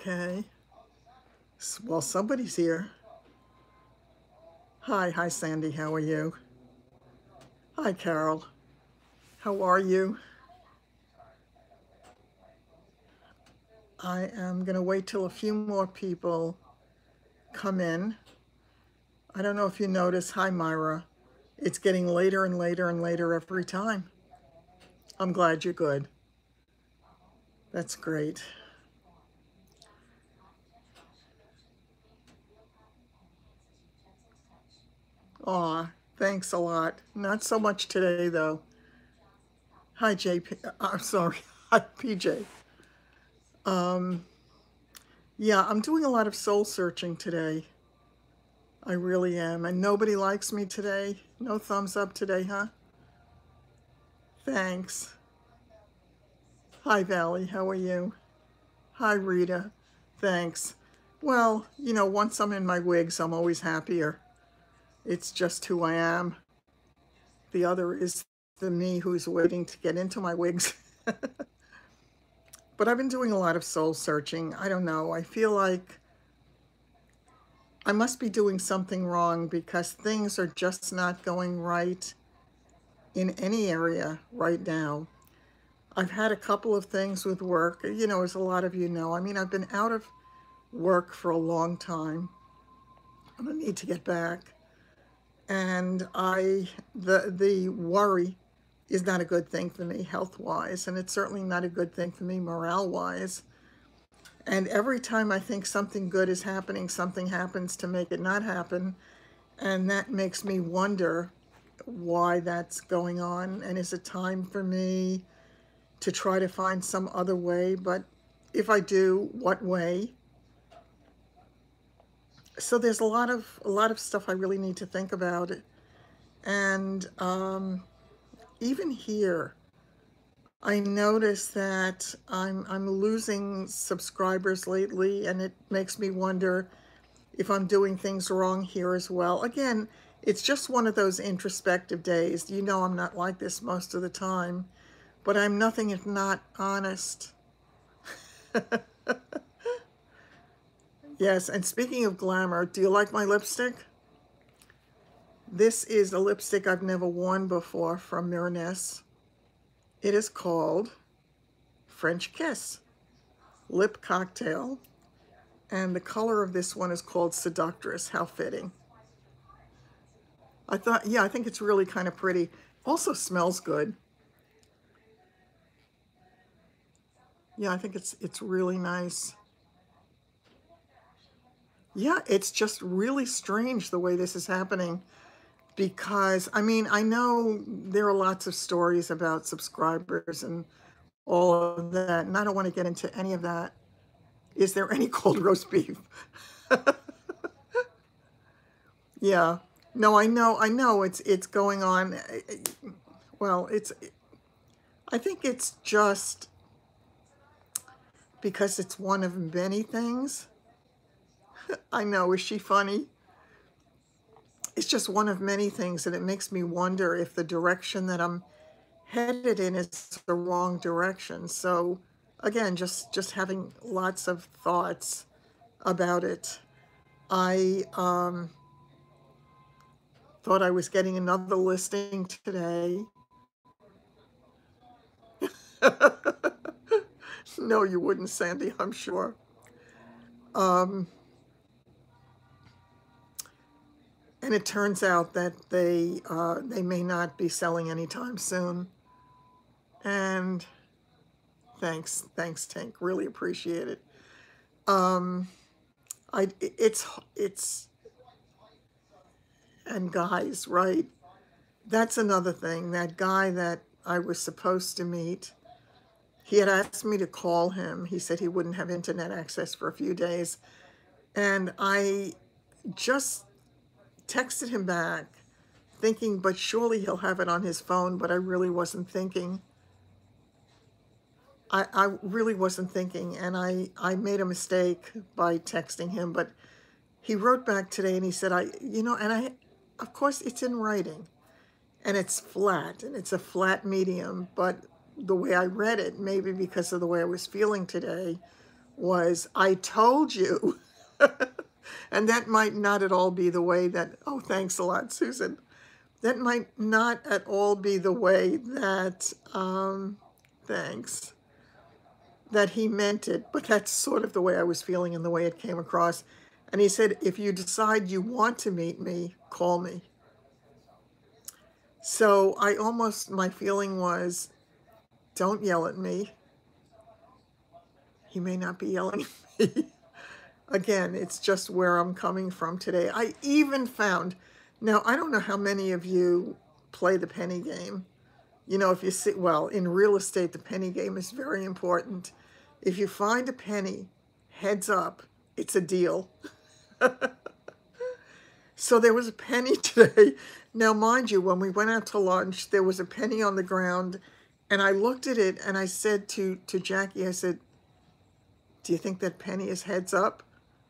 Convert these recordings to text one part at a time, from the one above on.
Okay. Well, somebody's here. Hi, Sandy. How are you? Hi, Carol. How are you? I am going to wait till a few more people come in. I don't know if you notice. Hi, Myra. It's getting later and later and later every time. I'm glad you're good. That's great. Aw, thanks a lot. Not so much today, though. Hi, JP. I'm sorry. Hi, PJ. Yeah, I'm doing a lot of soul searching today. I really am. And nobody likes me today. No thumbs up today, huh? Thanks. Hi, Valley. How are you? Hi, Rita. Thanks. Well, once I'm in my wigs, I'm always happier. It's just who I am. The other is the me who's waiting to get into my wigs. But I've been doing a lot of soul searching. I don't know. I feel like I must be doing something wrong because things are just not going right in any area right now. I've had a couple of things with work, as a lot of you know. I mean, I've been out of work for a long time. I'm gonna need to get back. And the worry is not a good thing for me health-wise, and it's certainly not a good thing for me morale-wise. And every time I think something good is happening, something happens to make it not happen, and that makes me wonder why that's going on, and is it time for me to try to find some other way? But if I do, what way? So there's a lot of stuff I really need to think about. And even here, I notice that I'm losing subscribers lately, and it makes me wonder if I'm doing things wrong here as well. Again, it's just one of those introspective days. I'm not like this most of the time, but I'm nothing if not honest. Yes, and speaking of glamour, do you like my lipstick? This is a lipstick I've never worn before from Miraness. It is called French Kiss Lip Cocktail, and the color of this one is called Seductress. How fitting. I think it's really kind of pretty. Also smells good. Yeah, I think it's really nice. Yeah, it's just really strange the way this is happening because, I mean, I know there are lots of stories about subscribers and all of that, and I don't want to get into any of that. Is there any cold roast beef? Yeah. No, I know it's going on. Well, I think it's just because it's one of many things. I know, is she funny? It's just one of many things, and it makes me wonder if the direction that I'm headed in is the wrong direction. So again, just having lots of thoughts about it. I thought I was getting another listing today. No, you wouldn't, Sandy, I'm sure. Um, and it turns out that they may not be selling anytime soon. And thanks, Tank. Really appreciate it. Um, it's and guys, right? That's another thing. That guy that I was supposed to meet, he had asked me to call him. He said he wouldn't have internet access for a few days. And I just texted him back thinking, but surely he'll have it on his phone. But I really wasn't thinking. I really wasn't thinking. And I made a mistake by texting him. But he wrote back today and he said, of course, it's in writing. And it's flat, and it's a flat medium, but the way I read it, maybe because of the way I was feeling today, was, I told you. And that might not at all be the way that, oh, thanks a lot, Susan. That might not at all be the way that, thanks, that he meant it, but that's sort of the way I was feeling and the way it came across. And he said, if you decide you want to meet me, call me. So my feeling was, don't yell at me. He may not be yelling at me. Again, it's just where I'm coming from today. I even found, now I don't know how many of you play the penny game. You know, if you see, well, in real estate, the penny game is very important. If you find a penny, heads up, it's a deal. So there was a penny today. Now, mind you, when we went out to lunch, there was a penny on the ground, and I looked at it and I said to Jackie, I said, do you think that penny is heads up?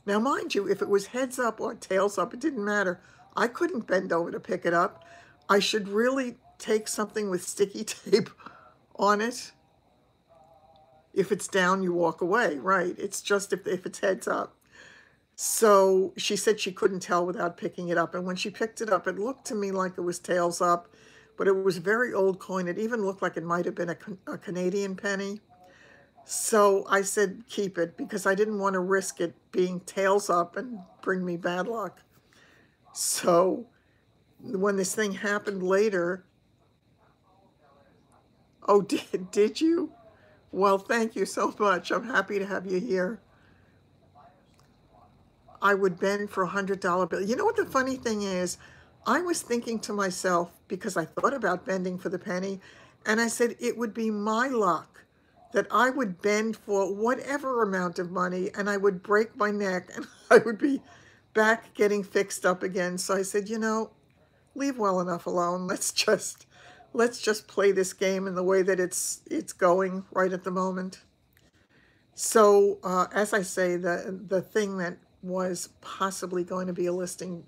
Now, mind you, if it was heads up or tails up, it didn't matter. I couldn't bend over to pick it up. I should really take something with sticky tape on it. If it's down, you walk away, right? It's just if it's heads up. So she said she couldn't tell without picking it up. And when she picked it up, it looked to me like it was tails up, but it was a very old coin. It even looked like it might have been a Canadian penny. So I said, keep it, because I didn't want to risk it being tails up and bring me bad luck. So when this thing happened later, oh, did you? Well, thank you so much. I'm happy to have you here. I would bend for $100 bill. You know what the funny thing is? I was thinking to myself, because I thought about bending for the penny, and I said it would be my luck that I would bend for whatever amount of money and I would break my neck and I would be back getting fixed up again. So I said, you know, leave well enough alone. Let's just play this game in the way that it's going right at the moment. So as I say, the thing that was possibly going to be a listing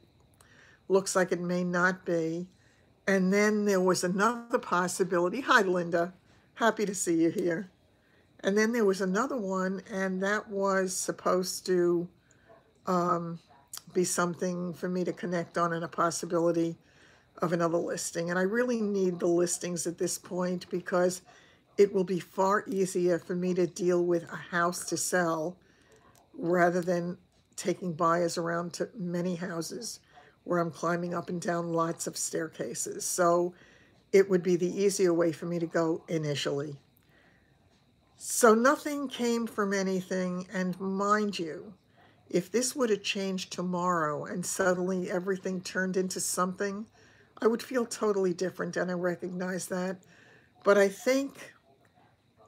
looks like it may not be. And then there was another possibility. Hi, Linda. Happy to see you here. And then there was another one, and that was supposed to be something for me to connect on, and a possibility of another listing. And I really need the listings at this point because it will be far easier for me to deal with a house to sell rather than taking buyers around to many houses where I'm climbing up and down lots of staircases. So it would be the easier way for me to go initially. So nothing came from anything, and mind you, if this would have changed tomorrow and suddenly everything turned into something, I would feel totally different, and I recognize that. But I think,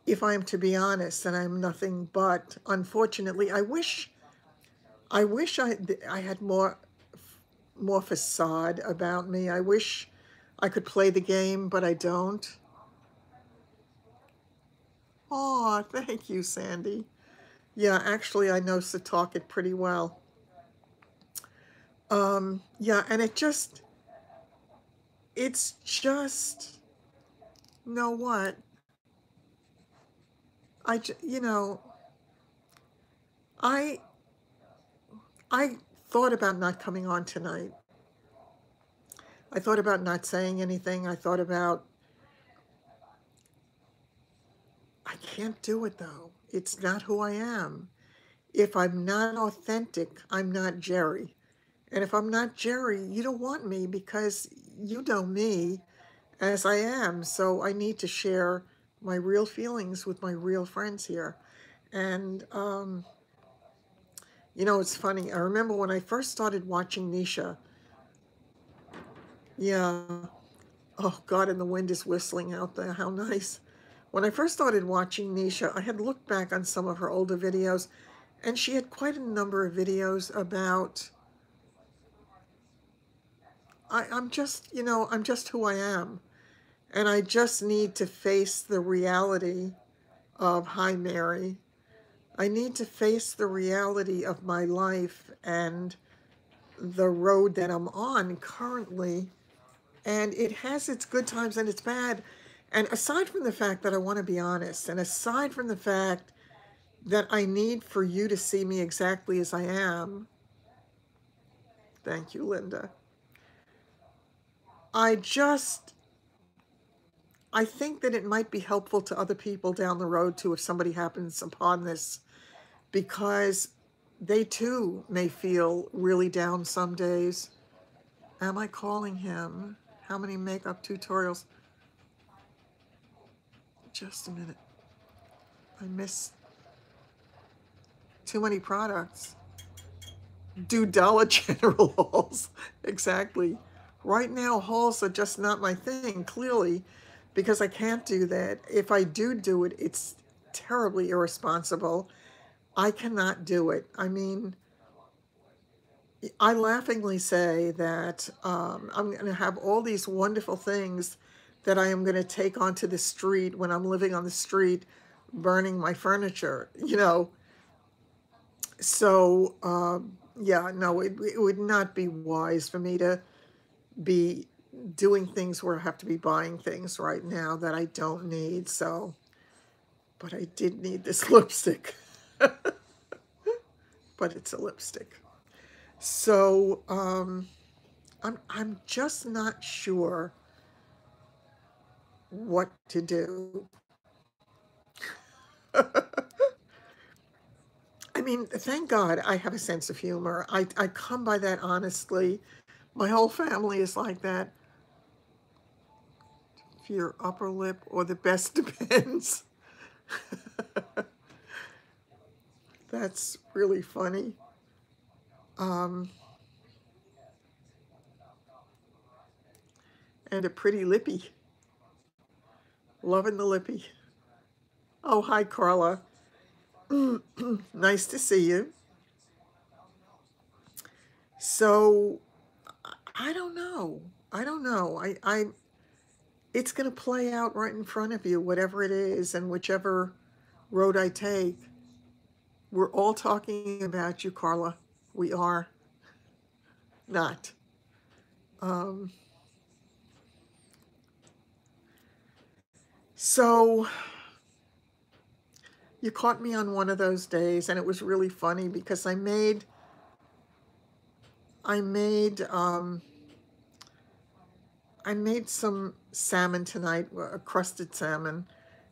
if I am to be honest, and I'm nothing but, unfortunately, I wish I had more facade about me. I wish I could play the game, but I don't. Oh, thank you, Sandy. Yeah, actually, I know Setauket pretty well. Yeah, and it's just, you know what? You know, I thought about not coming on tonight. I thought about not saying anything. I thought about, I can't do it though. It's not who I am. If I'm not authentic, I'm not Jerry. And if I'm not Jerry, you don't want me because you know me as I am. So I need to share my real feelings with my real friends here. And, you know, it's funny. I remember when I first started watching Nisha. Yeah. Oh, God, and the wind is whistling out there. How nice. When I first started watching Nisha, I had looked back on some of her older videos, and she had quite a number of videos about, I'm just, you know, I'm just who I am. And I just need to face the reality of, hi, Mary. I need to face the reality of my life and the road that I'm on currently. And it has its good times and its bad. And aside from the fact that I want to be honest, and aside from the fact that I need for you to see me exactly as I am. Thank you, Linda. I think that it might be helpful to other people down the road too if somebody happens upon this, because they too may feel really down some days. Am I calling him? How many makeup tutorials? Just a minute. I miss too many products. Do Dollar General hauls. Exactly. Right now, hauls are just not my thing, clearly, because I can't do that. If I do it, it's terribly irresponsible. I cannot do it. I mean, I laughingly say that I'm going to have all these wonderful things that I am going to take onto the street when I'm living on the street, burning my furniture, you know. So, yeah, no, it would not be wise for me to be doing things where I have to be buying things right now that I don't need. So, but I did need this lipstick. But it's a lipstick. So, I'm just not sure what to do. I mean, thank God I have a sense of humor. I come by that honestly. My whole family is like that. For your upper lip, or the best depends. That's really funny. And a pretty lippy. Loving the lippy. Oh, hi, Carla. Nice to see you. So, I don't know. It's going to play out right in front of you, whatever it is, and whichever road I take. We're all talking about you, Carla. We are not. So you caught me on one of those days, and it was really funny because I made some salmon tonight, a crusted salmon,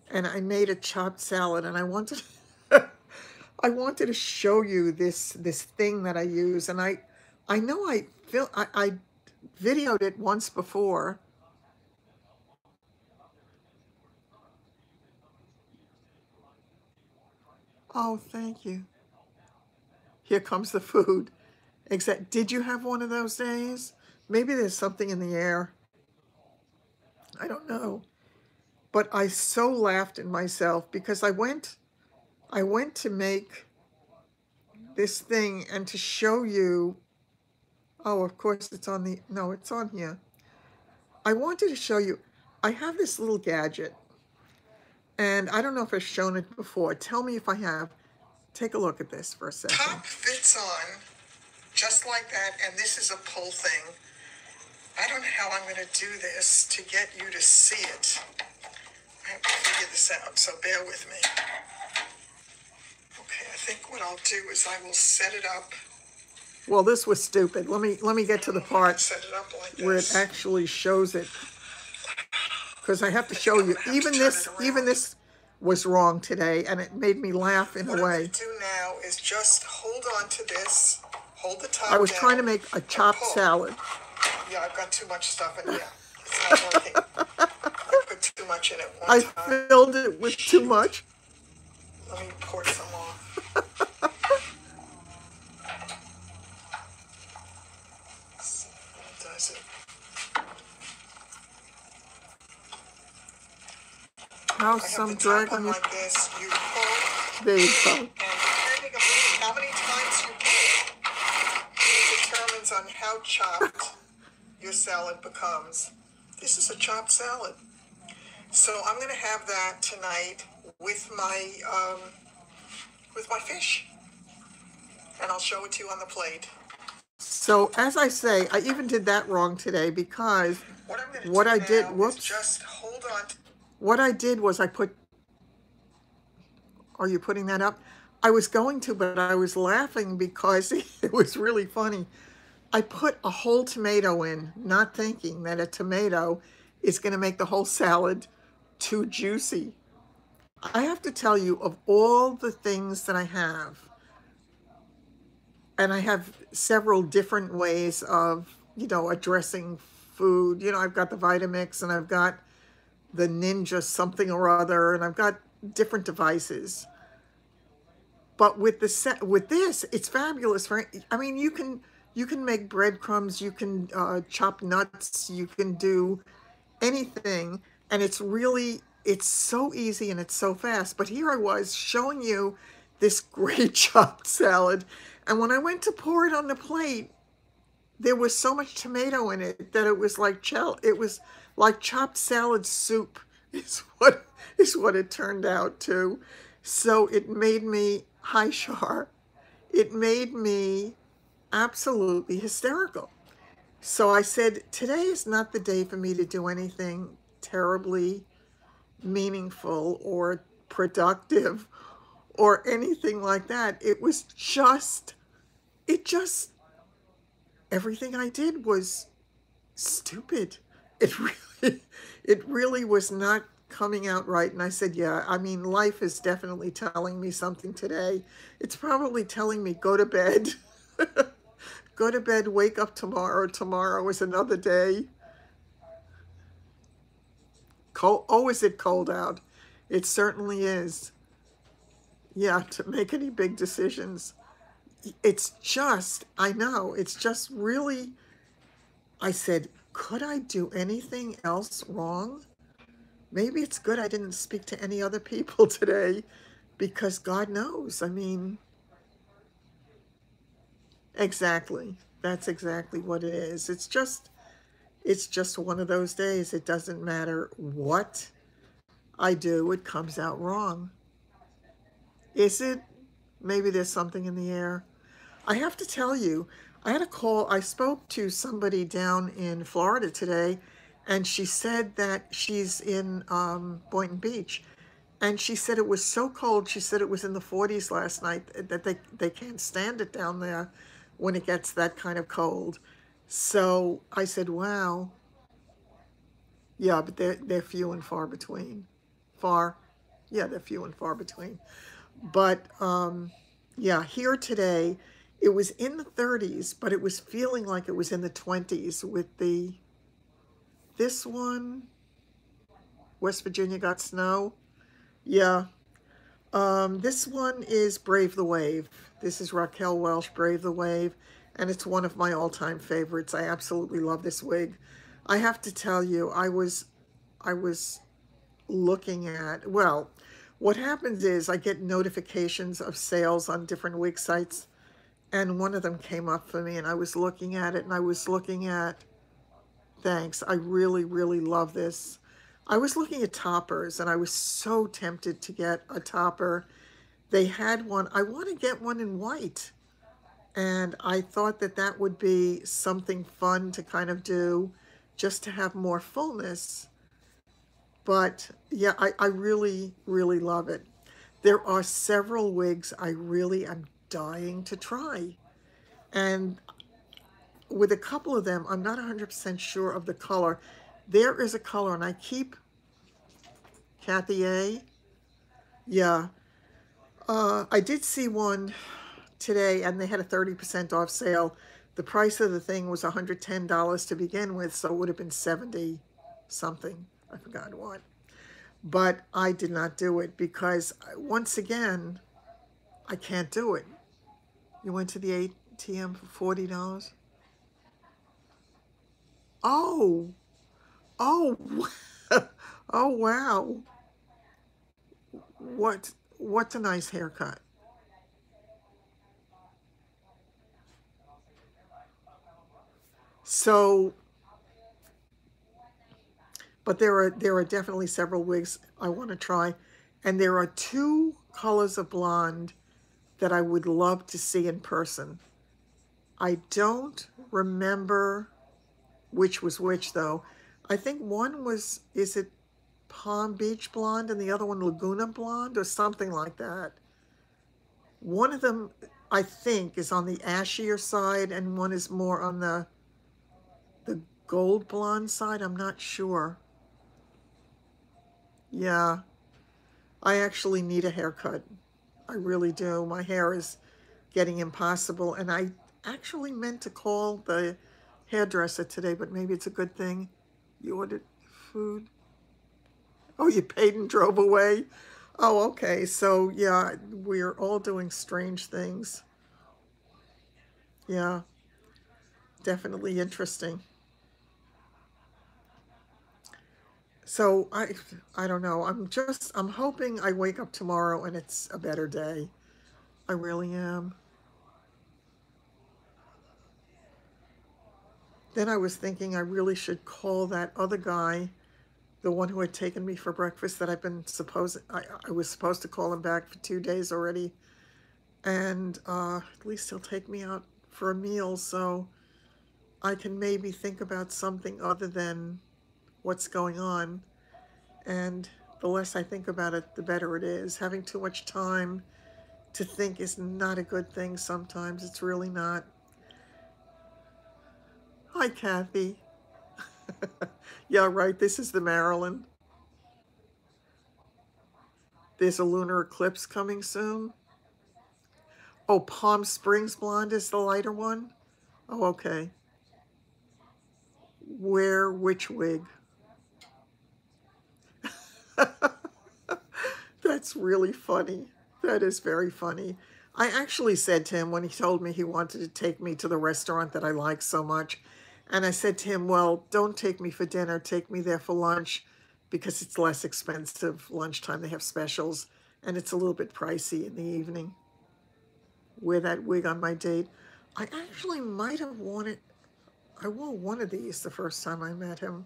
and I made a chopped salad, and I wanted I wanted to show you this thing that I use, and I know I videoed it once before. Oh, thank you. Here comes the food. Did you have one of those days? Maybe there's something in the air. I don't know. But I so laughed at myself because I went to make this thing and to show you. Oh, of course it's on the, no, it's on here. I wanted to show you, I have this little gadget, and I don't know if I've shown it before. Tell me if I have. Take a look at this for a second. Top fits on just like that, and this is a pull thing. I don't know how I'm going to do this to get you to see it. I have to figure this out, so bear with me. Okay, I think what I'll do is I will set it up. Well, this was stupid. Let me get to the part where it actually shows it, because I have to show you. Even this was wrong today, and it made me laugh in a way. What I'm going to do now is just hold on to this. Hold the top down. I was trying to make a chopped salad. Yeah, I've got too much stuff in here. It's not working. I put too much in it one time. I filled it with too much. Let me pour some off. Does it? How's some drag on like this? You pull. There you go. And depending on how many times you pull, determines on how chopped your salad becomes. This is a chopped salad. So I'm going to have that tonight with my fish. And I'll show it to you on the plate. So as I say, I even did that wrong today because what I did, whoops. Just hold on. What I did was I put, are you putting that up? I was going to, but I was laughing because it was really funny. I put a whole tomato in, not thinking that a tomato is going to make the whole salad too juicy. I have to tell you, of all the things that I have, and I have several different ways of, addressing food. I've got the Vitamix, and I've got the Ninja something or other, and I've got different devices. But with this, it's fabulous. I mean, you can make breadcrumbs, you can chop nuts, you can do anything, and it's so easy and it's so fast. But here I was showing you this great chopped salad, and when I went to pour it on the plate, there was so much tomato in it that it was like chopped salad soup is what it turned out to. So it made me, hi Shar, it made me absolutely hysterical. So I said, today is not the day for me to do anything terribly meaningful or productive or anything like that. It just, everything I did was stupid. It really, it really was not coming out right. And I said, yeah, I mean, life is definitely telling me something today. It's probably telling me, go to bed. Go to bed, wake up tomorrow. Tomorrow is another day. Cold, oh, is it cold out? It certainly is. Yeah, to make any big decisions. It's just, I know, it's just really, I said, could I do anything else wrong? Maybe it's good I didn't speak to any other people today, because God knows. I mean, exactly. That's exactly what it is. It's just one of those days. It doesn't matter what I do, it comes out wrong. Is it? Maybe there's something in the air. I have to tell you, I had a call. I spoke to somebody down in Florida today, and she said that she's in Boynton Beach. And she said it was so cold. She said it was in the 40s last night, that they can't stand it down there when it gets that kind of cold. So I said, wow. Yeah, but they're few and far between. Far, yeah, they're few and far between. But yeah, here today, it was in the 30s, but it was feeling like it was in the 20s with this one, West Virginia got snow. Yeah. This one is Brave the Wave. This is Raquel Welch, Brave the Wave, and it's one of my all-time favorites. I absolutely love this wig. I have to tell you, I was looking at, well, what happens is I get notifications of sales on different wig sites, and one of them came up for me, and I was looking at it, and I was looking at, thanks, I really, really love this. I was looking at toppers, and I was so tempted to get a topper. They had one. I want to get one in white, and I thought that that would be something fun to kind of do, just to have more fullness. But yeah, I really, really love it. There are several wigs I really am dying to try. And with a couple of them, I'm not 100% sure of the color. There is a color, and I keep, Kathy A. Yeah. I did see one today, and they had a 30% off sale. The price of the thing was $110 to begin with, so it would have been 70 something. I forgot what. But I did not do it because, once again, I can't do it. You went to the ATM for $40? Oh, oh, oh, wow. What's a nice haircut? So, but there are definitely several wigs I want to try, and there are two colors of blonde that I would love to see in person. I don't remember which was which, though. I think one was, is it Palm Beach blonde, and the other one Laguna blonde or something like that. One of them, I think, is on the ashier side, and one is more on the gold blonde side. I'm not sure. Yeah, I actually need a haircut. I really do. My hair is getting impossible, and I actually meant to call the hairdresser today, but maybe it's a good thing. You ordered food? Oh, you paid and drove away? Oh, okay. So, yeah, we're all doing strange things. Yeah, definitely interesting. So, I don't know. I'm hoping I wake up tomorrow and it's a better day. I really am. Then I was thinking I really should call that other guy, the one who had taken me for breakfast that I was supposed to call him back for 2 days already. And at least he'll take me out for a meal so I can maybe think about something other than what's going on. And the less I think about it, the better it is. Having too much time to think is not a good thing sometimes. It's really not. Hi, Kathy. Yeah, right. This is the Maryland. There's a lunar eclipse coming soon. Oh, Palm Springs blonde is the lighter one? Oh, okay. Wear which wig? That's really funny. That is very funny. I actually said to him when he told me he wanted to take me to the restaurant that I like so much, and I said to him, well, don't take me for dinner, take me there for lunch because it's less expensive. Lunchtime, they have specials, and it's a little bit pricey in the evening. Wear that wig on my date. I actually might have worn it. I wore one of these the first time I met him.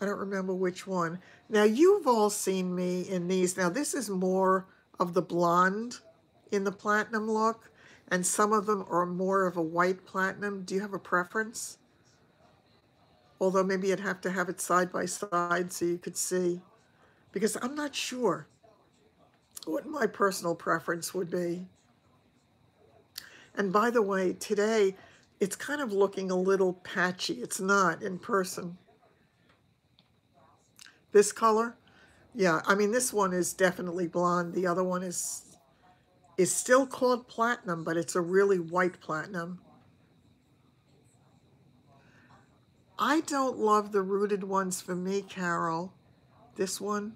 I don't remember which one. Now, you've all seen me in these. Now, this is more of the blonde in the platinum look, and some of them are more of a white platinum. Do you have a preference? Although maybe you'd have to have it side by side so you could see, because I'm not sure what my personal preference would be. And by the way, today it's kind of looking a little patchy. It's not in person. This color? Yeah, I mean, this one is definitely blonde. The other one is still called platinum, but it's a really white platinum. I don't love the rooted ones for me, Carol. This one.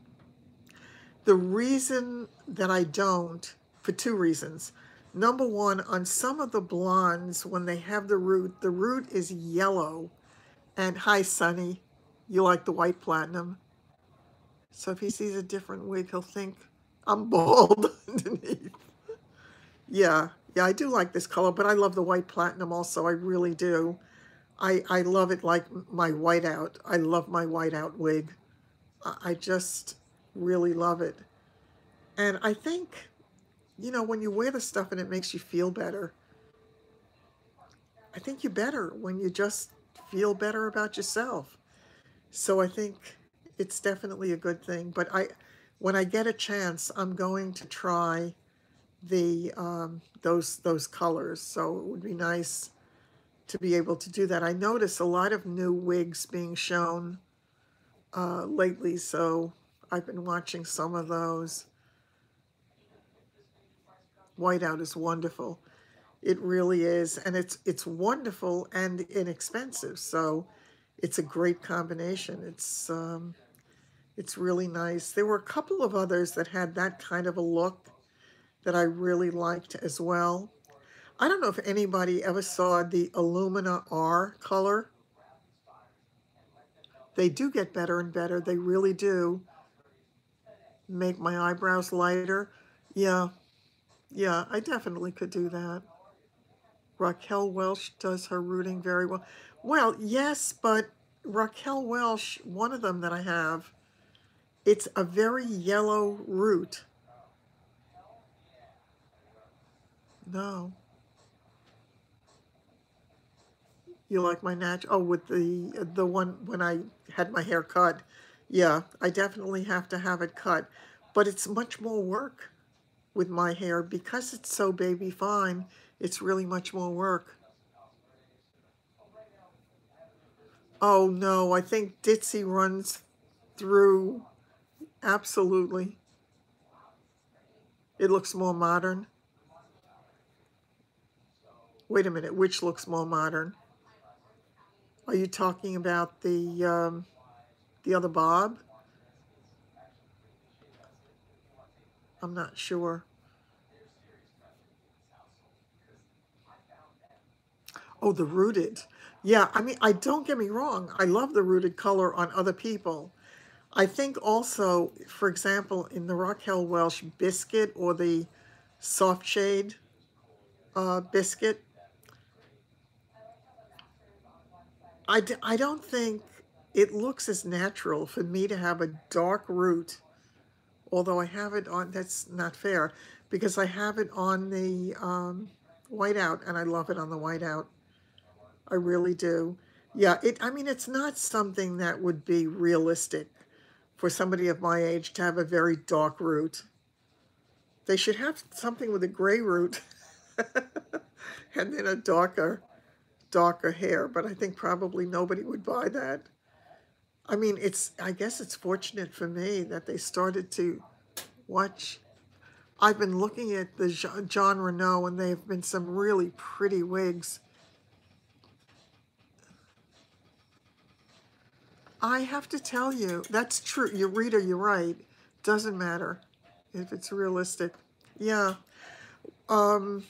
The reason that I don't, for two reasons. Number one, on some of the blondes, when they have the root is yellow. And hi, Sunny, you like the white platinum. So if he sees a different wig, he'll think I'm bald underneath. Yeah, yeah, I do like this color, but I love the white platinum also. I really do. I love it like my whiteout. I love my whiteout wig. I just really love it. And I think, when you wear the stuff and it makes you feel better, I think you're better when you just feel better about yourself. So I think it's definitely a good thing. But when I get a chance, I'm going to try those colors. So it would be nice to be able to do that. I notice a lot of new wigs being shown lately, so I've been watching some of those. Whiteout is wonderful. It really is, and it's wonderful and inexpensive. So it's a great combination. It's really nice. There were a couple of others that had that kind of a look that I really liked as well. I don't know if anybody ever saw the Illumina R color. They do get better and better. They really do make my eyebrows lighter. Yeah, yeah, I definitely could do that. Raquel Welch does her rooting very well. Well, yes, but Raquel Welch, one of them that I have, it's a very yellow root. No. You like my natural? Oh, with the one when I had my hair cut. Yeah, I definitely have to have it cut. But it's much more work with my hair. Because it's so baby fine, it's really much more work. Oh no, I think Ditzy runs through. Absolutely. It looks more modern. Wait a minute, which looks more modern? Are you talking about the other bob? I'm not sure. Oh, the rooted. Yeah, I mean, I don't get me wrong. I love the rooted color on other people. I think also, for example, in the Raquel Welch biscuit or the soft shade biscuit, I don't think it looks as natural for me to have a dark root, although I have it on, that's not fair, because I have it on the whiteout, and I love it on the whiteout. I really do. Yeah, I mean, it's not something that would be realistic for somebody of my age to have a very dark root. They should have something with a gray root and then a darker hair, but I think probably nobody would buy that. I mean, I guess it's fortunate for me that they started to watch. I've been looking at the John Renault, and there have been some really pretty wigs. I have to tell you, that's true. Rita, you're right. Doesn't matter if it's realistic. Yeah. Um,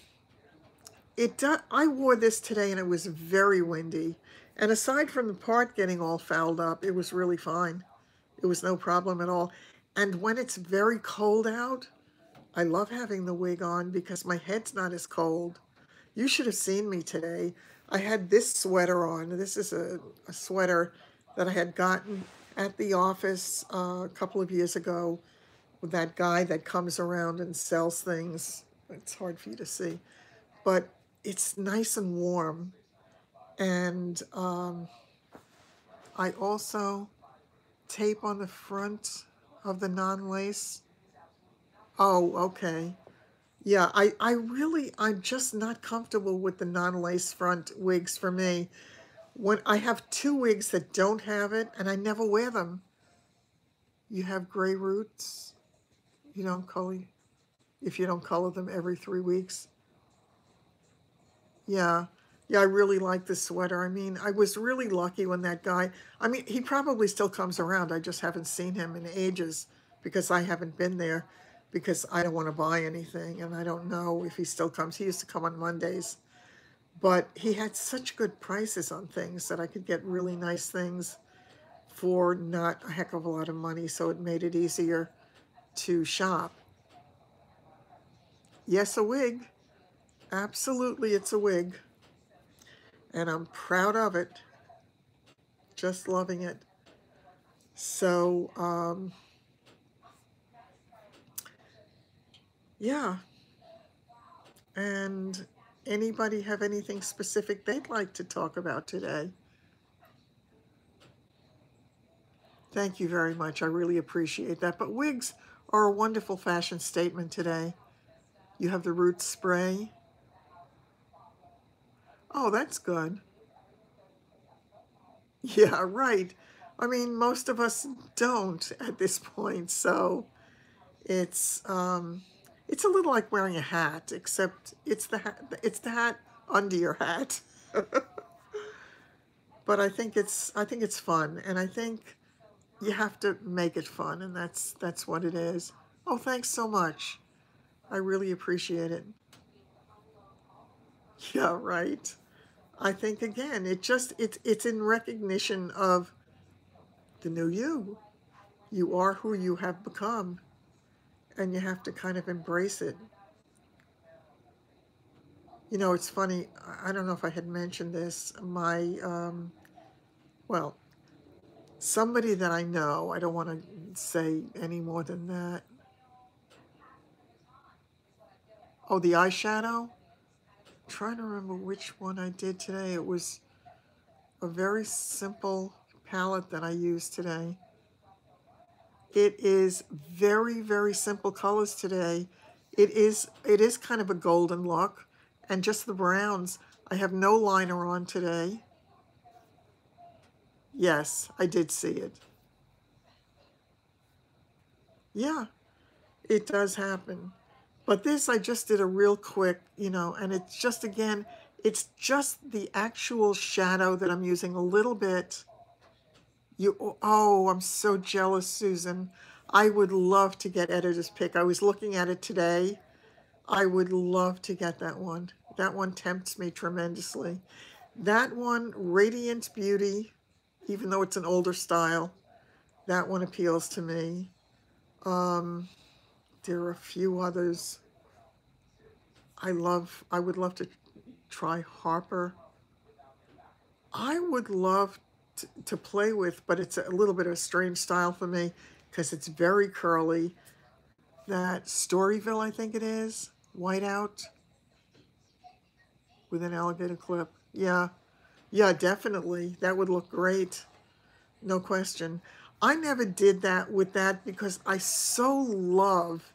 I wore this today and it was very windy. And aside from the part getting all fouled up, it was really fine. It was no problem at all. And when it's very cold out, I love having the wig on because my head's not as cold. You should have seen me today. I had this sweater on. This is a sweater that I had gotten at the office a couple of years ago with that guy that comes around and sells things. It's hard for you to see, but it's nice and warm. And I also tape on the front of the non-lace. Oh, okay. Yeah, I'm just not comfortable with the non-lace front wigs for me. When I have two wigs that don't have it, and I never wear them. You have gray roots. You don't color, if you don't color them every 3 weeks. Yeah. Yeah, I really like this sweater. I mean, I was really lucky when that guy, I mean, he probably still comes around. I just haven't seen him in ages because I haven't been there because I don't want to buy anything and I don't know if he still comes. He used to come on Mondays, but he had such good prices on things that I could get really nice things for not a heck of a lot of money, so it made it easier to shop. Yes, a wig. Absolutely, it's a wig. And I'm proud of it. Just loving it. So, yeah. And anybody have anything specific they'd like to talk about today? Thank you very much. I really appreciate that. But wigs are a wonderful fashion statement today. You have the root spray. Oh, that's good. Yeah, right. I mean, most of us don't at this point, so it's it's a little like wearing a hat, except it's the hat under your hat. But I think it's fun, and I think you have to make it fun, and that's what it is. Oh, thanks so much. I really appreciate it. Yeah, right. I think again, it's in recognition of the new you. You are who you have become, and you have to kind of embrace it. You know, it's funny. I don't know if I had mentioned this. Well, somebody that I know, I don't want to say any more than that. Oh, the eyeshadow? I'm trying to remember which one I did today. It was a very simple palette that I used today. It is very, very simple colors today. it is kind of a golden look, and just the browns. I have no liner on today. Yes, I did see it. Yeah, it does happen. But this, I just did a real quick, you know, and it's just, again, it's just the actual shadow that I'm using a little bit. Oh, I'm so jealous, Susan. I would love to get Editor's Pick. I was looking at it today. I would love to get that one. That one tempts me tremendously. That one, Radiant Beauty, even though it's an older style, that one appeals to me. There are a few others. I would love to try Harper. I would love to play with, but it's a little bit of a strange style for me because it's very curly. That Storyville, I think it is, whiteout with an alligator clip. Yeah, yeah, definitely. That would look great. No question. I never did that with that because I so love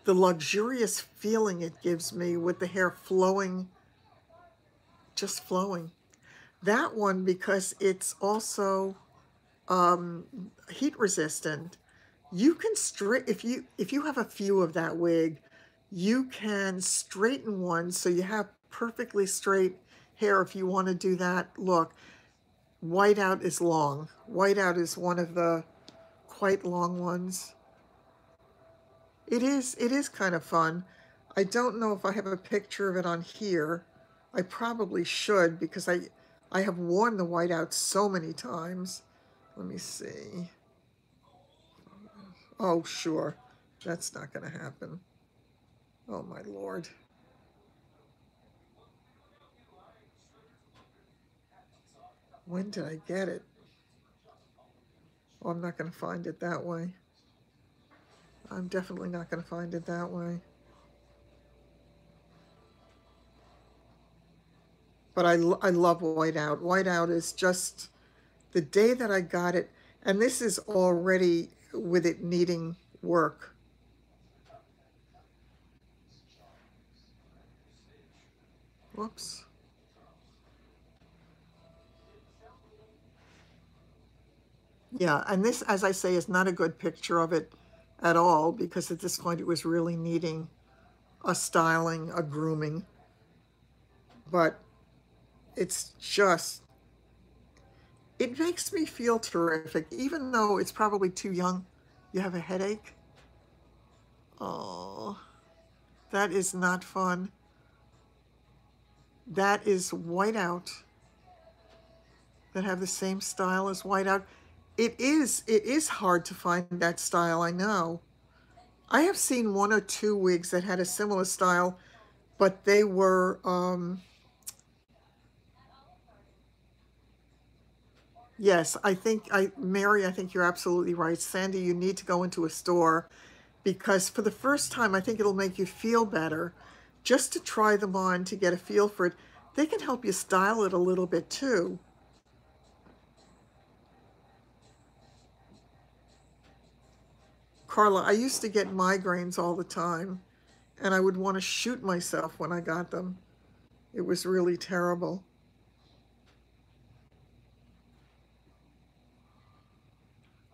the luxurious feeling it gives me with the hair flowing, just flowing. That one, because it's also heat resistant, you can straight, if you have a few of that wig, you can straighten one so you have perfectly straight hair if you want to do that look. Whiteout is long. Whiteout is one of the quite long ones. It is kind of fun. I don't know if I have a picture of it on here. I probably should because I have worn the whiteout so many times. Let me see. Oh, sure. That's not going to happen. Oh, my Lord. When did I get it? Oh, I'm not going to find it that way. I'm definitely not going to find it that way. But I love whiteout. Whiteout is just the day that I got it, and this is already with it needing work. Whoops. Yeah, and this, as I say, is not a good picture of it at all because at this point it was really needing a styling, a grooming. But it's just, it makes me feel terrific, even though it's probably too young. You have a headache? Oh, that is not fun. That is whiteout that have the same style as whiteout. It is hard to find that style, I know. I have seen one or two wigs that had a similar style, but they were, yes, Mary, I think you're absolutely right. Sandy, you need to go into a store because for the first time, I think it'll make you feel better just to try them on to get a feel for it. They can help you style it a little bit too. Carla, I used to get migraines all the time, and I would want to shoot myself when I got them. It was really terrible.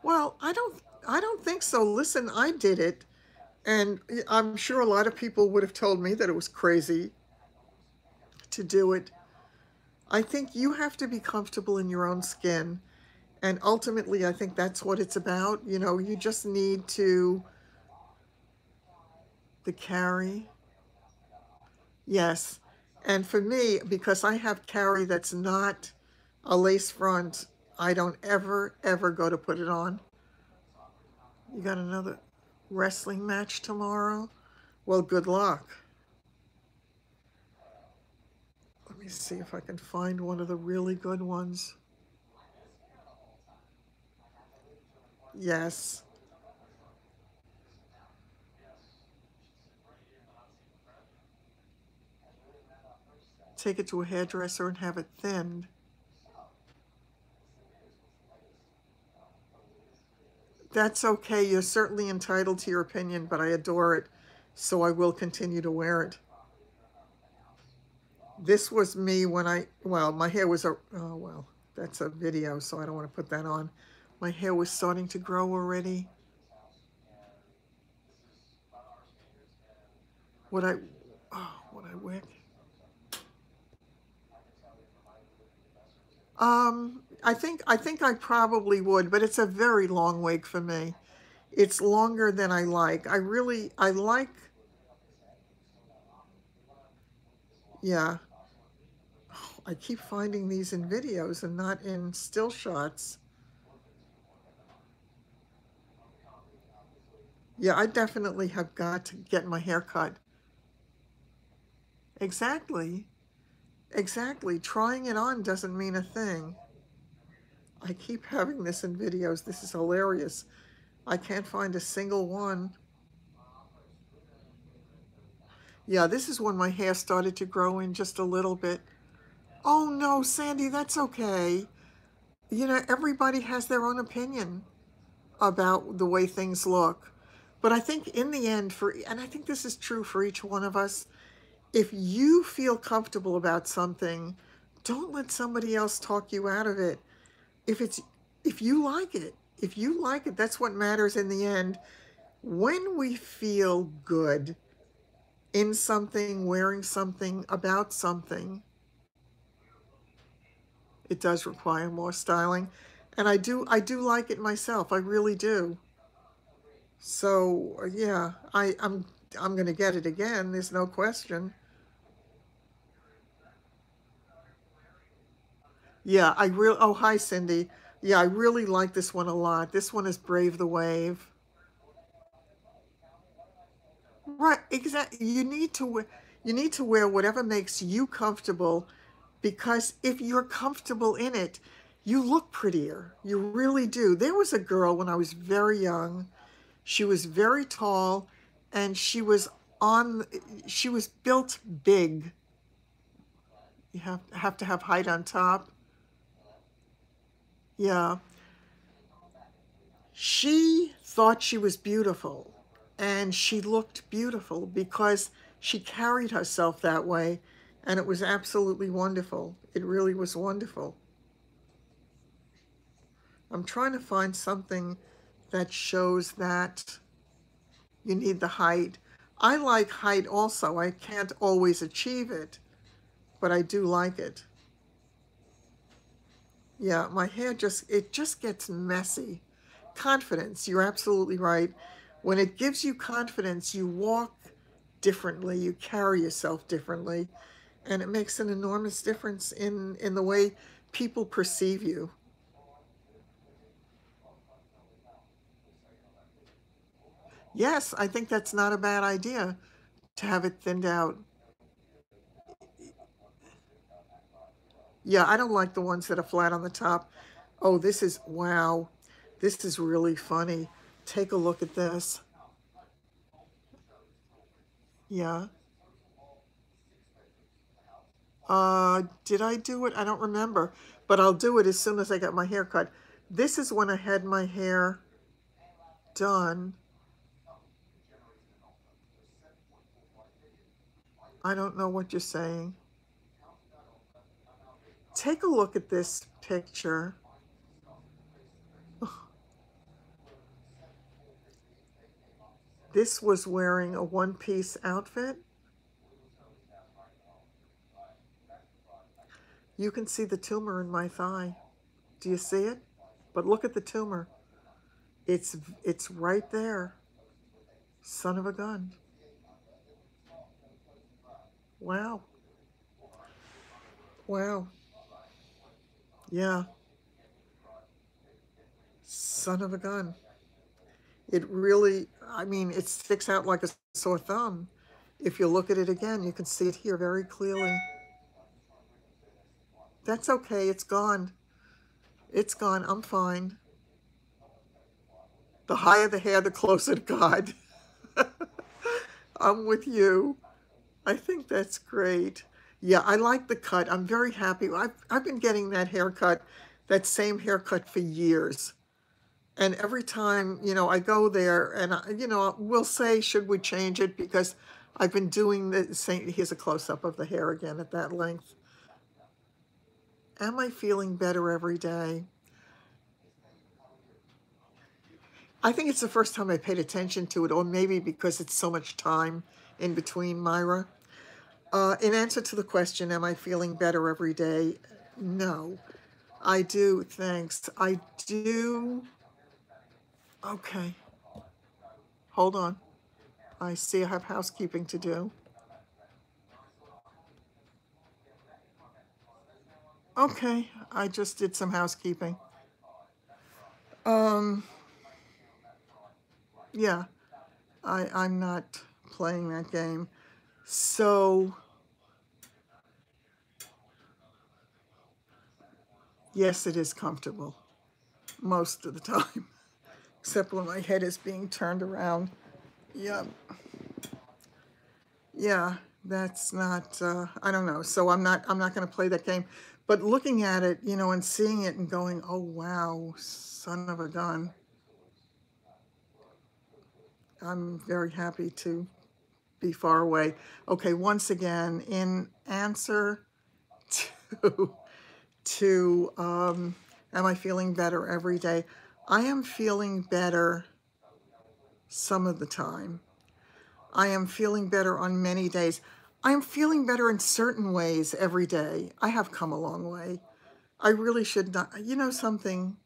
Well, I don't think so. Listen, I did it, and I'm sure a lot of people would have told me that it was crazy to do it. I think you have to be comfortable in your own skin, and ultimately I think that's what it's about. You know, you just need to the carry. Yes. And for me, because I have carry that's not a lace front, I don't ever go to put it on. You got another wrestling match tomorrow? Well, good luck. Let me see if I can find one of the really good ones. Yes. Take it to a hairdresser and have it thinned. That's okay. You're certainly entitled to your opinion, but I adore it. so I will continue to wear it. This was me when well, my hair was oh, well, that's a video, so I don't want to put that on. My hair was starting to grow already. Would I, oh, would I wear? I think I probably would, but it's a very long wig for me. It's longer than I like. I like, yeah. Oh, I keep finding these in videos and not in still shots. Yeah, I definitely have got to get my hair cut. Exactly. Exactly. Trying it on doesn't mean a thing. I keep having this in videos. This is hilarious. I can't find a single one. Yeah, this is when my hair started to grow in just a little bit. Oh no, Sandy, that's okay. You know, everybody has their own opinion about the way things look. But I think in the end, and I think this is true for each one of us, if you feel comfortable about something, don't let somebody else talk you out of it. If it's, if you like it, that's what matters in the end. When we feel good in something, wearing something, about something, it does require more styling. And I do like it myself. I really do. So yeah, I'm gonna get it again. There's no question. Yeah, oh, hi, Cindy. Yeah, I really like this one a lot. This one is Brave the Wave. Right, exactly. You need to wear whatever makes you comfortable, because if you're comfortable in it, you look prettier. You really do. There was a girl when I was very young. She was very tall, and on she was built big. You have to have height on top. Yeah. She thought she was beautiful, and she looked beautiful because she carried herself that way, and it was absolutely wonderful. It really was wonderful. I'm trying to find something that shows that you need the height. I like height also. I can't always achieve it, but I do like it. Yeah, my hair it just gets messy. Confidence, you're absolutely right. When it gives you confidence, you walk differently, you carry yourself differently, and it makes an enormous difference in the way people perceive you. Yes, I think that's not a bad idea to have it thinned out. Yeah, I don't like the ones that are flat on the top. Oh, wow. This is really funny. Take a look at this. Yeah. Did I do it? I don't remember, but I'll do it as soon as I get my hair cut. This is when I had my hair done. I don't know what you're saying. Take a look at this picture. This was wearing a one-piece outfit. You can see the tumor in my thigh. Do you see it? But look at the tumor. It's right there. Son of a gun. Wow. Wow. Yeah. Son of a gun. It really, I mean, it sticks out like a sore thumb. If you look at it again, you can see it here very clearly. That's okay. It's gone. It's gone. I'm fine. The higher the hair, the closer to God. I'm with you. I think that's great. Yeah, I like the cut. I'm very happy. I've been getting that haircut, that same haircut for years. And every time, you know, I go there and, you know, we'll say, should we change it? Because I've been doing the same. Here's a close-up of the hair again at that length. Am I feeling better every day? I think it's the first time I paid attention to it, or maybe because it's so much time in between, Myra. In answer to the question, am I feeling better every day? No. I do, thanks. I do. Okay. Hold on. I see I have housekeeping to do. Okay, I just did some housekeeping. Um, yeah, I'm not playing that game. So, yes, it is comfortable most of the time, except when my head is being turned around. Yeah, yeah, that's not, I don't know. So I'm not going to play that game. But looking at it, you know, and seeing it and going, oh, wow, son of a gun. I'm very happy to be far away. Okay, once again, in answer to, am I feeling better every day? I am feeling better some of the time. I am feeling better on many days. I am feeling better in certain ways every day. I have come a long way. I really should not, you know something,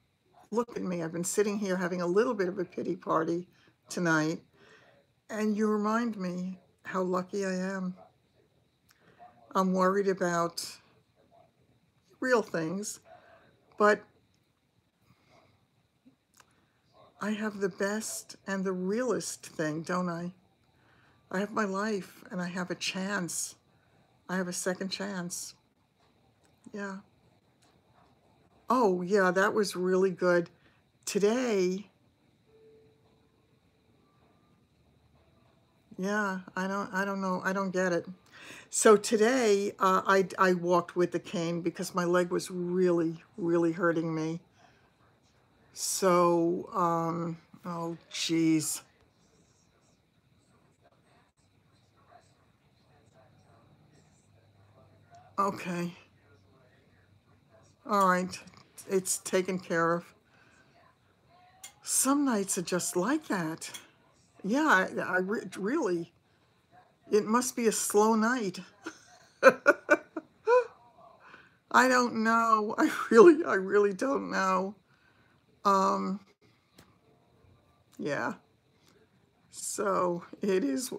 look at me. I've been sitting here having a little bit of a pity party tonight, and you remind me how lucky I am. I'm worried about real things, but I have the best and the realest thing, don't I? I have my life and I have a chance. I have a second chance. Yeah. Oh, yeah, that was really good. Today, yeah, I don't know. I don't get it. So today, I walked with the cane because my leg was really, really hurting me. So, oh, geez. Okay. All right. It's taken care of. Some nights are just like that. Yeah, really, it must be a slow night. I don't know. I really don't know. Um, yeah. So it is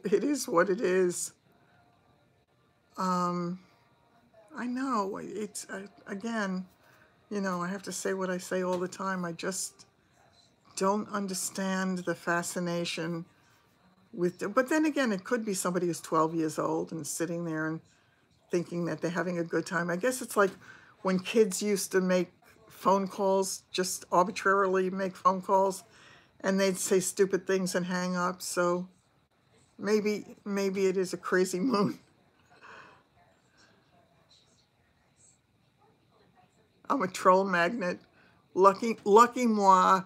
what it is. Um, I know again, you know, I have to say what I say all the time. I just don't understand the fascination with, but then again, it could be somebody who's 12 years old and sitting there and thinking that they're having a good time. I guess it's like when kids used to make phone calls, just arbitrarily make phone calls, and they'd say stupid things and hang up. So maybe it is a crazy moon. I'm a troll magnet. Lucky moi.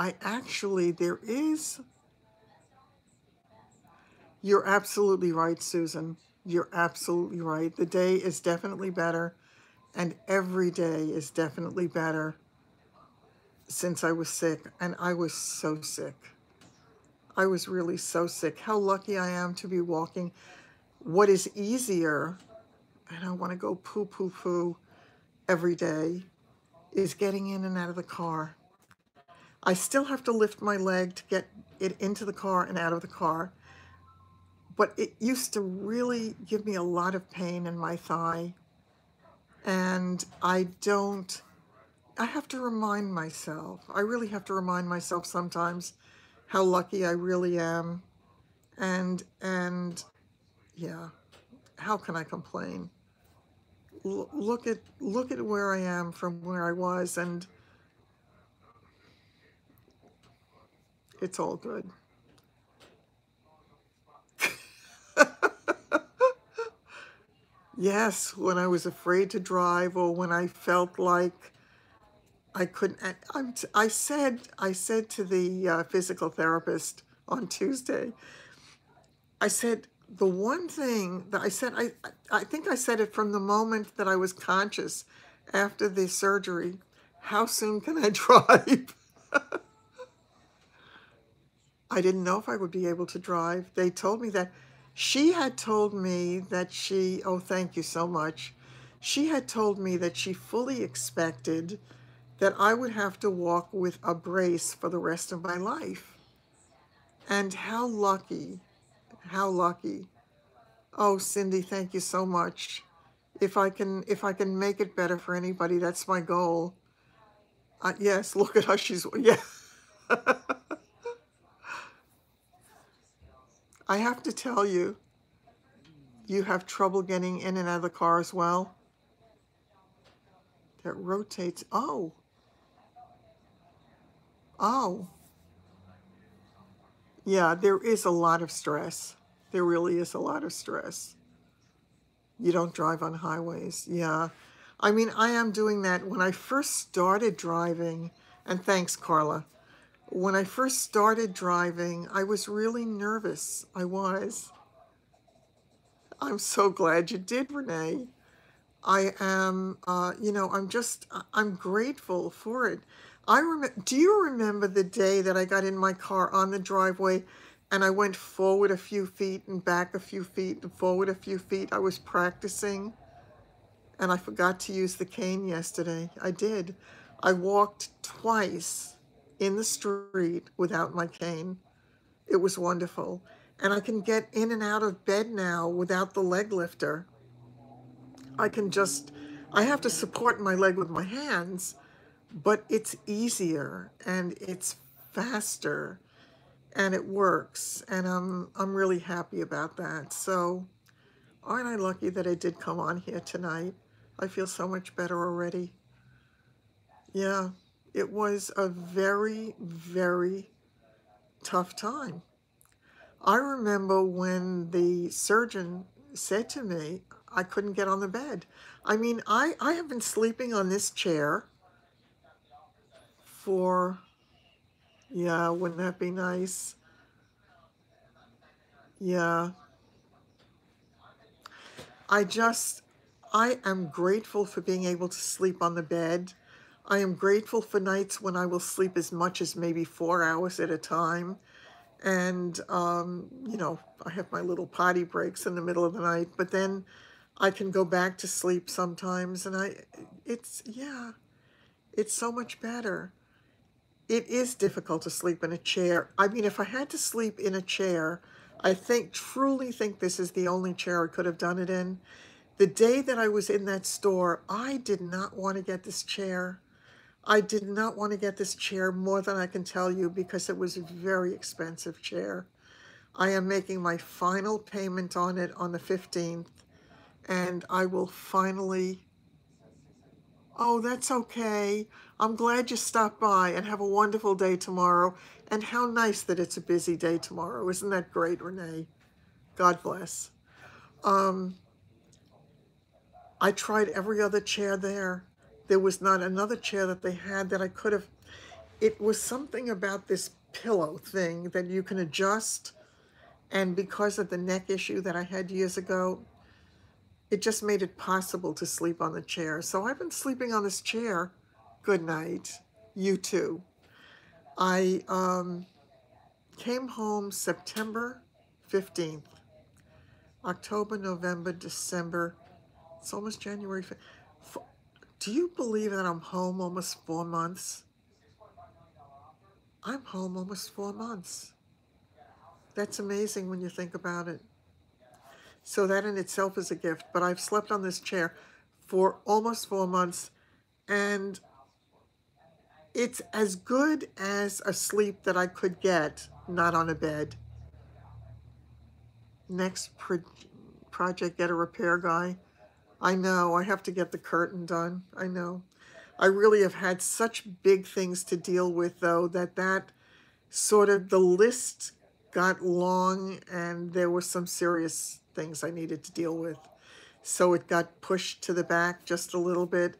I actually, there is, you're absolutely right, Susan. You're absolutely right. The day is definitely better, and every day is definitely better since I was sick, and I was so sick. I was really so sick. How lucky I am to be walking. What is easier, and I want to go poo poo poo every day, is getting in and out of the car. I still have to lift my leg to get it into the car and out of the car, but it used to really give me a lot of pain in my thigh. And I have to remind myself, I really have to remind myself sometimes how lucky I really am. And yeah, how can I complain? Look at where I am from where I was, and it's all good. Yes, when I was afraid to drive or when I felt like I couldn't. I said to the physical therapist on Tuesday, I said, the one thing that I think I said it from the moment that I was conscious after the surgery. How soon can I drive? I didn't know if I would be able to drive. They told me that she had told me that oh, thank you so much. She had told me that she fully expected that I would have to walk with a brace for the rest of my life. And how lucky, how lucky. Oh, Cindy, thank you so much. If I can make it better for anybody, that's my goal. Yes, look at her. Yeah. I have to tell you, you have trouble getting in and out of the car as well. That rotates. Oh, oh. Yeah, there is a lot of stress. There really is a lot of stress. You don't drive on highways. Yeah. I mean, I am doing that. When I first started driving, and thanks, Carla. When I first started driving, I was really nervous. I was. I'm so glad you did, Renee. I am, I'm grateful for it. Do you remember the day that I got in my car on the driveway and I went forward a few feet and back a few feet and forward a few feet? I was practicing and I forgot to use the cane yesterday. I did. I walked twice in the street without my cane. It was wonderful. And I can get in and out of bed now without the leg lifter. I can just, I have to support my leg with my hands, but it's easier and it's faster and it works. And I'm really happy about that. So aren't I lucky that I did come on here tonight? I feel so much better already. Yeah, it was a very, very tough time. I remember when the surgeon said to me, I couldn't get on the bed. I mean, I have been sleeping on this chair for, yeah, wouldn't that be nice? Yeah. I just, I am grateful for being able to sleep on the bed. I am grateful for nights when I will sleep as much as maybe 4 hours at a time. And, I have my little potty breaks in the middle of the night, but then I can go back to sleep sometimes. And yeah, it's so much better. It is difficult to sleep in a chair. I mean, if I had to sleep in a chair, truly think this is the only chair I could have done it in. The day that I was in that store, I did not want to get this chair. I did not want to get this chair more than I can tell you because it was a very expensive chair. I am making my final payment on it on the 15th, and I will finally. Oh, that's okay. I'm glad you stopped by and have a wonderful day tomorrow. And how nice that it's a busy day tomorrow. Isn't that great, Renee? God bless. Um, I tried every other chair there. There was not another chair that they had that I could have. It was something about this pillow thing that you can adjust. And because of the neck issue that I had years ago, it just made it possible to sleep on the chair. So I've been sleeping on this chair. Good night. You too. I came home September 15th. October, November, December. It's almost January. Do you believe that I'm home almost 4 months? I'm home almost 4 months. That's amazing when you think about it. So that in itself is a gift. But I've slept on this chair for almost 4 months, and it's as good as a sleep that I could get not on a bed. Next project, get a repair guy. I know, I have to get the curtain done. I know. I really have had such big things to deal with, though, that sort of the list got long and there were some serious things I needed to deal with. so it got pushed to the back just a little bit.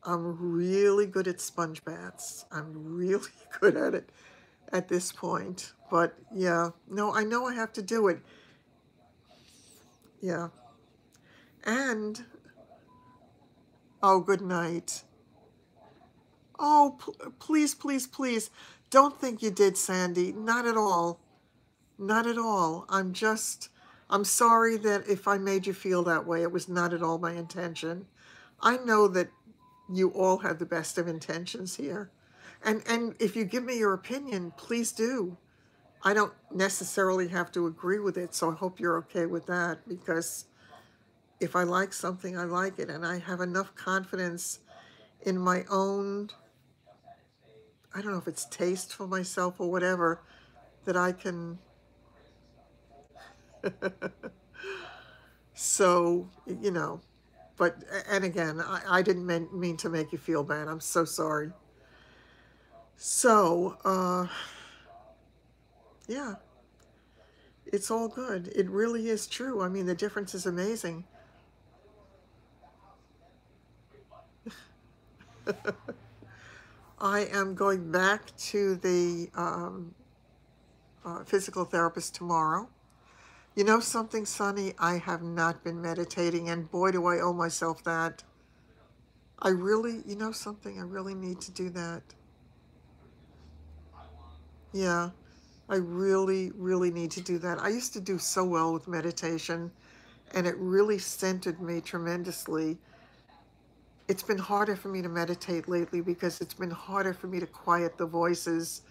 I'm really good at sponge baths. I'm really good at it at this point. But yeah, no, I know I have to do it. Yeah. And, oh, good night. Oh, please, please, please. Don't think you did, Sandy. Not at all. Not at all. I'm sorry that if I made you feel that way, it was not at all my intention. I know that you all have the best of intentions here. And if you give me your opinion, please do. I don't necessarily have to agree with it, so I hope you're okay with that, because if I like something, I like it, and I have enough confidence in my own, I don't know if it's taste for myself or whatever, that I can. So, but, and again, I didn't mean to make you feel bad. I'm so sorry. So, yeah, it's all good. It really is true. I mean, the difference is amazing. I am going back to the physical therapist tomorrow. You know something, Sonny? I have not been meditating, and boy, do I owe myself that. I really, you know something? I really need to do that. Yeah, I really, really need to do that. I used to do so well with meditation, and it really centered me tremendously. It's been harder for me to meditate lately because it's been harder for me to quiet the voices,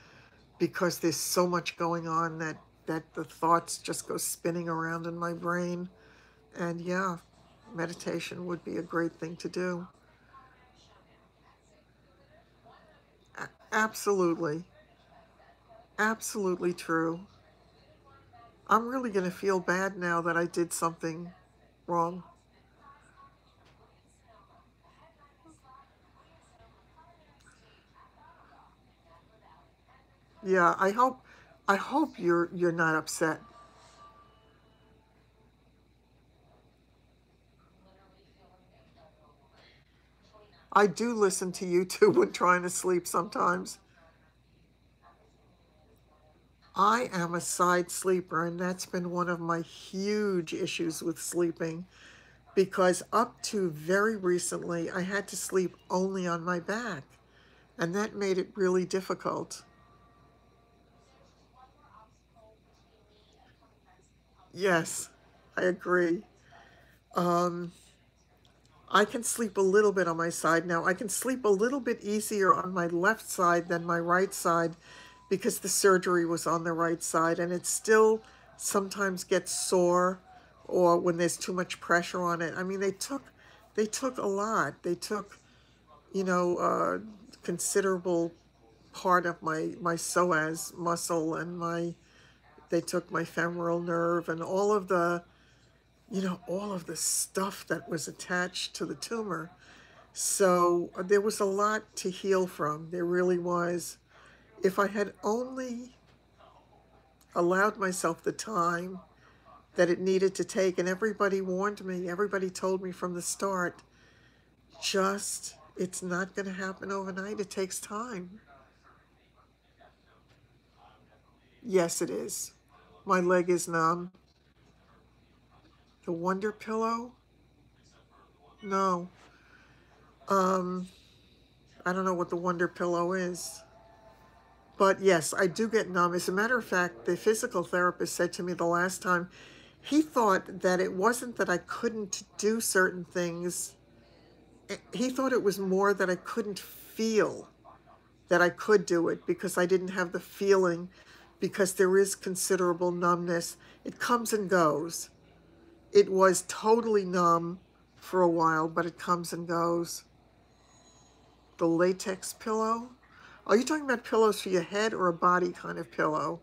because there's so much going on that the thoughts just go spinning around in my brain. And yeah, meditation would be a great thing to do. Absolutely. Absolutely true. I'm really going to feel bad now that I did something wrong. Yeah, I hope you're not upset. I do listen to YouTube when trying to sleep sometimes. I am a side sleeper, and that's been one of my huge issues with sleeping, because up to very recently, I had to sleep only on my back, and that made it really difficult. Yes, I agree. Um, I can sleep a little bit on my side now. I can sleep a little bit easier on my left side than my right side, because the surgery was on the right side, and it still sometimes gets sore, or when there's too much pressure on it. I mean, they took a lot. They took, considerable part of my psoas muscle, and they took my femoral nerve, and all of the stuff that was attached to the tumor. So there was a lot to heal from. There really was. If I had only allowed myself the time that it needed to take, and everybody warned me, everybody told me from the start, it's not going to happen overnight. It takes time. Yes, it is. My leg is numb. The Wonder Pillow? No. Um, I don't know what the Wonder Pillow is. But yes, I do get numb. As a matter of fact, the physical therapist said to me the last time, he thought that it wasn't that I couldn't do certain things. He thought it was more that I couldn't feel that I could do it, because I didn't have the feeling, because there is considerable numbness. It comes and goes. It was totally numb for a while, but it comes and goes. The latex pillow? Are you talking about pillows for your head, or a body kind of pillow?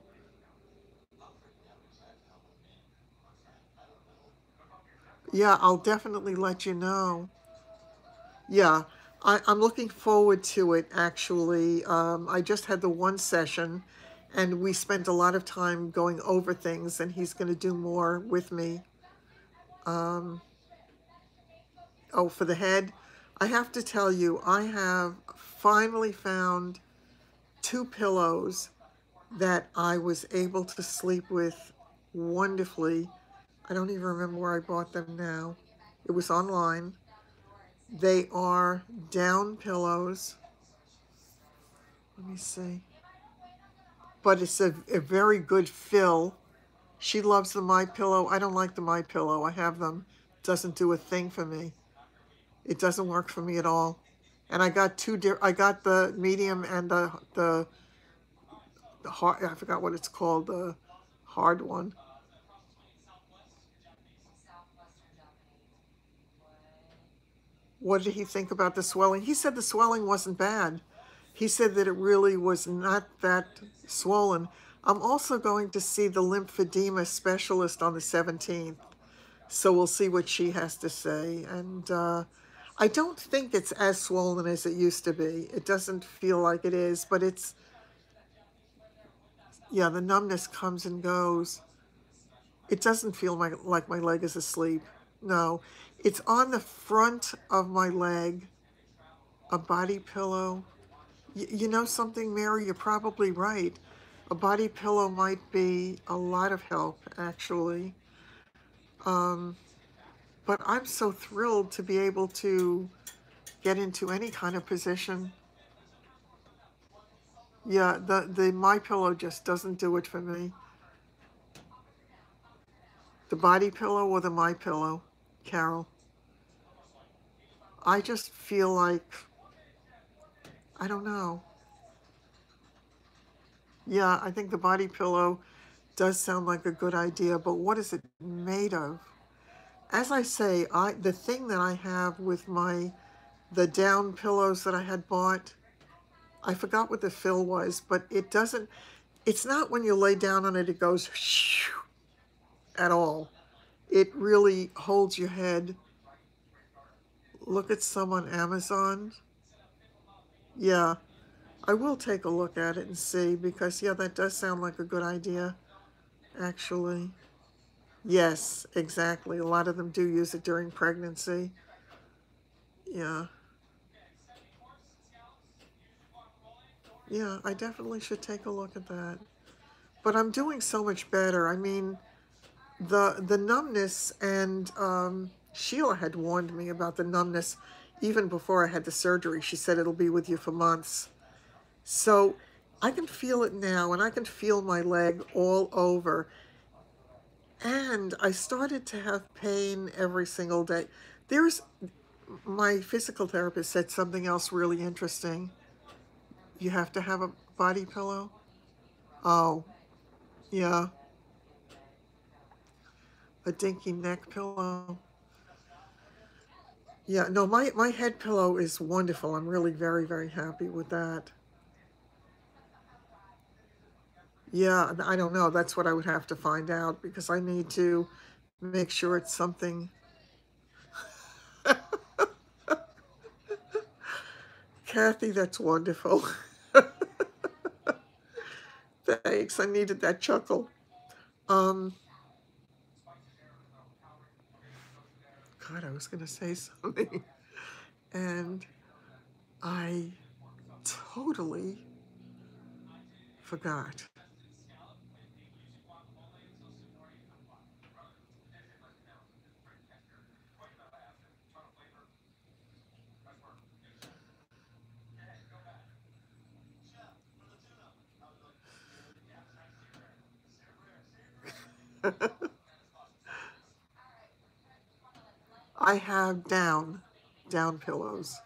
Yeah, I'll definitely let you know. Yeah, I'm looking forward to it, actually. I just had the one session, and we spent a lot of time going over things, and he's going to do more with me. Um, Oh, for the head, I have to tell you, I have finally found 2 pillows that I was able to sleep with wonderfully. I don't even remember where I bought them now. It was online. They are down pillows. Let me see. But it's a very good fill. She loves the My Pillow. I don't like the My Pillow. I have them. It doesn't do a thing for me. It doesn't work for me at all. And I got I got the medium and the hard, I forgot what it's called, the hard one. What did he think about the swelling? He said the swelling wasn't bad. He said that it really was not that swollen. I'm also going to see the lymphedema specialist on the 17th. So we'll see what she has to say. And I don't think it's as swollen as it used to be. It doesn't feel like it is, but it's, yeah, the numbness comes and goes. It doesn't feel like my leg is asleep. No, it's on the front of my leg, a body pillow. You know something, Mary? You're probably right. A body pillow might be a lot of help, actually. But I'm so thrilled to be able to get into any kind of position. Yeah, the My Pillow just doesn't do it for me. The body pillow or the My Pillow, Carol. I just feel like, I don't know. Yeah, I think the body pillow does sound like a good idea, but what is it made of? As I say, the thing that I have with the down pillows that I had bought, I forgot what the fill was, but it doesn't, it's not when you lay down on it, it goes at all. It really holds your head. Look at some on Amazon. Yeah, I will take a look at it and see, because yeah, that does sound like a good idea, actually. Yes, exactly. A lot of them do use it during pregnancy. Yeah. Yeah, I definitely should take a look at that. But I'm doing so much better. I mean, the numbness, and Sheila had warned me about the numbness even before I had the surgery. She said it'll be with you for months. So I can feel it now, and I can feel my leg all over. And I started to have pain every single day. There's My physical therapist said something else really interesting. You have to have a body pillow. Oh, yeah, a dinky neck pillow. Yeah, no, my head pillow is wonderful. I'm really very, very happy with that. Yeah, I don't know. That's what I would have to find out, because I need to make sure it's something. Kathy, that's wonderful. Thanks. I needed that chuckle. Um, God, I was going to say something, and I totally forgot. I have down pillows.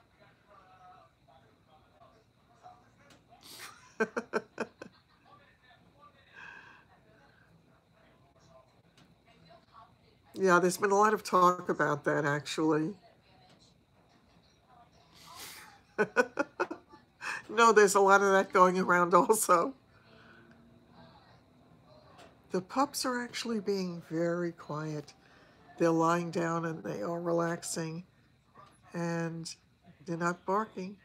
Yeah, there's been a lot of talk about that, actually. No, there's a lot of that going around also. The pups are actually being very quiet. They're lying down and they are relaxing, and they're not barking.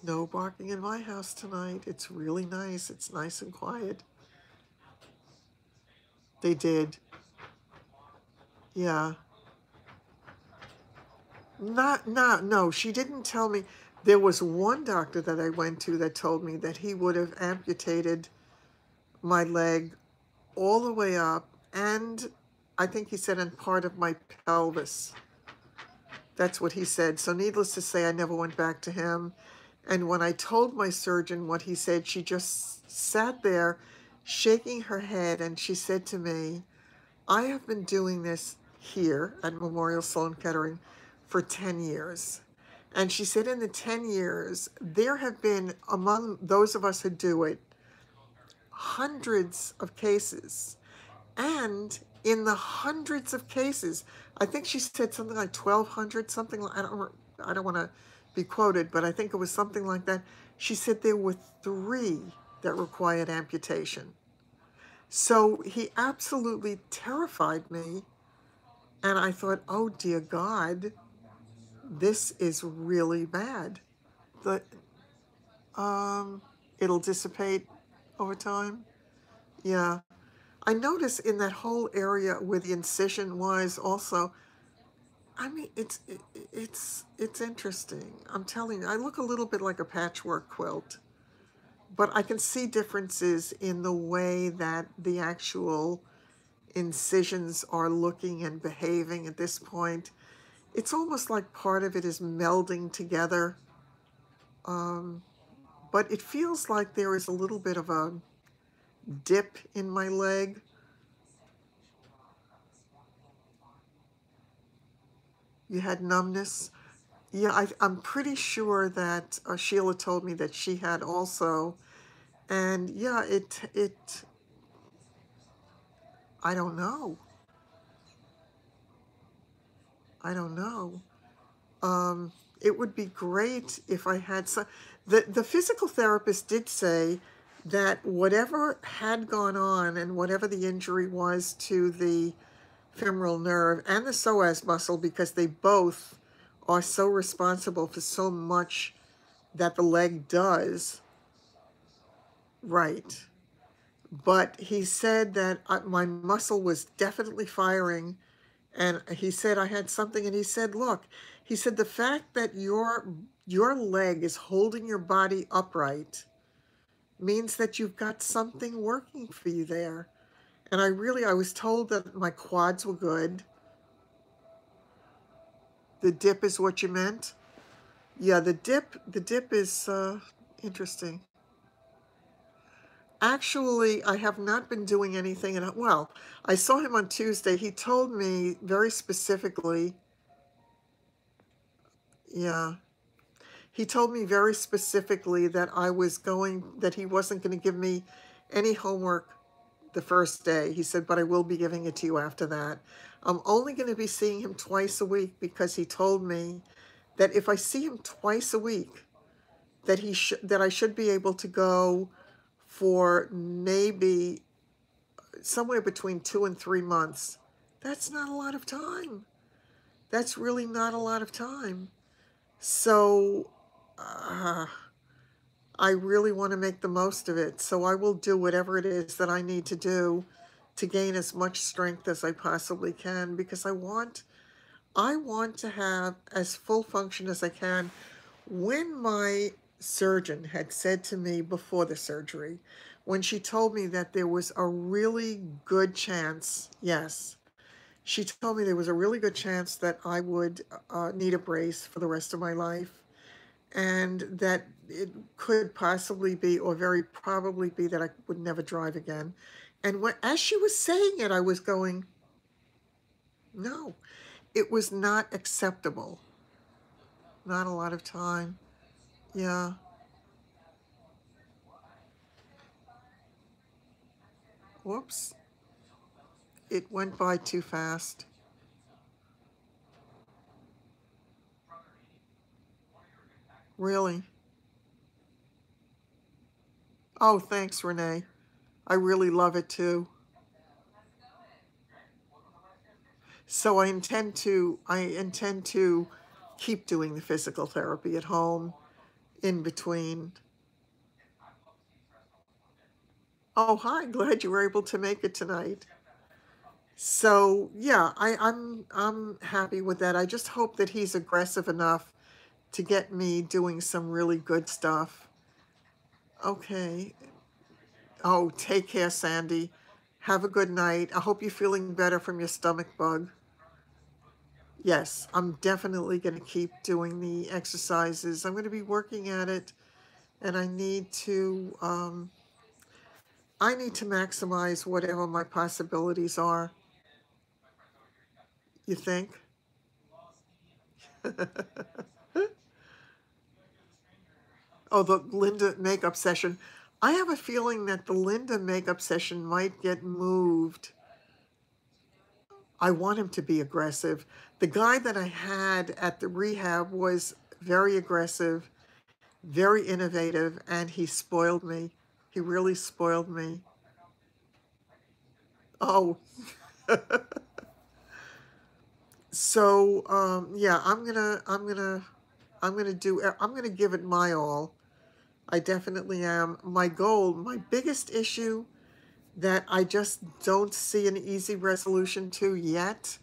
No barking in my house tonight. It's really nice. It's nice and quiet. They did. Yeah. No, she didn't tell me. There was one doctor that I went to that told me that he would have amputated my leg all the way up, and I think he said in part of my pelvis. That's what he said. So needless to say, I never went back to him. And when I told my surgeon what he said, she just sat there shaking her head, and she said to me, I have been doing this here at Memorial Sloan Kettering for 10 years. And she said in the 10 years, there have been, among those of us who do it, hundreds of cases. And in the hundreds of cases, I think she said something like 1,200, something like, I don't want to be quoted, but I think it was something like that. She said there were 3 that required amputation. So he absolutely terrified me. And I thought, oh dear God, this is really bad. But it'll dissipate over time. Yeah. I notice in that whole area where the incision was also, I mean, it's interesting. I'm telling you, I look a little bit like a patchwork quilt, but I can see differences in the way that the actual incisions are looking and behaving at this point. It's almost like part of it is melding together, but it feels like there is a little bit of a dip in my leg. You had numbness. Yeah, I'm pretty sure that Sheila told me that she had also, and yeah, I don't know. I don't know. It would be great if I had some. The physical therapist did say that whatever had gone on and whatever the injury was to the femoral nerve and the psoas muscle, because they both are so responsible for so much that the leg does, right. But he said that my muscle was definitely firing, and he said I had something, and he said, look, he said the fact that your leg is holding your body upright means that you've got something working for you there. And I was told that my quads were good. The dip is what you meant? Yeah, the dip is interesting. Actually, I have not been doing anything. And well, I saw him on Tuesday. He told me very specifically, yeah, he told me very specifically that that he wasn't going to give me any homework the first day. He said, but I will be giving it to you after that. I'm only going to be seeing him twice a week because he told me that if I see him twice a week, that I should be able to go for maybe somewhere between 2 and 3 months. That's not a lot of time. That's really not a lot of time. So I really want to make the most of it. So I will do whatever it is that I need to do to gain as much strength as I possibly can, because I want to have as full function as I can. When my surgeon had said to me before the surgery, when she told me that there was a really good chance, yes, she told me there was a really good chance that I would need a brace for the rest of my life, and that it could possibly be, or very probably be, that I would never drive again. And as she was saying it, I was going, no, it was not acceptable. Not a lot of time. Yeah. Whoops. It went by too fast. Really. Oh, thanks, Renee. I really love it too. So I intend to keep doing the physical therapy at home in between. Oh, hi. Glad you were able to make it tonight. So yeah, I'm happy with that. I just hope that he's aggressive enough to get me doing some really good stuff. Okay. Oh, take care, Sandy. Have a good night. I hope you're feeling better from your stomach bug. Yes, I'm definitely going to keep doing the exercises. I'm going to be working at it, and I need to maximize whatever my possibilities are. You think? Oh, the Linda makeup session. I have a feeling that the Linda makeup session might get moved. I want him to be aggressive. The guy that I had at the rehab was very aggressive, very innovative, and he spoiled me. He really spoiled me. Oh, so yeah, I'm gonna give it my all. I definitely am. My goal, my biggest issue that I just don't see an easy resolution to yet.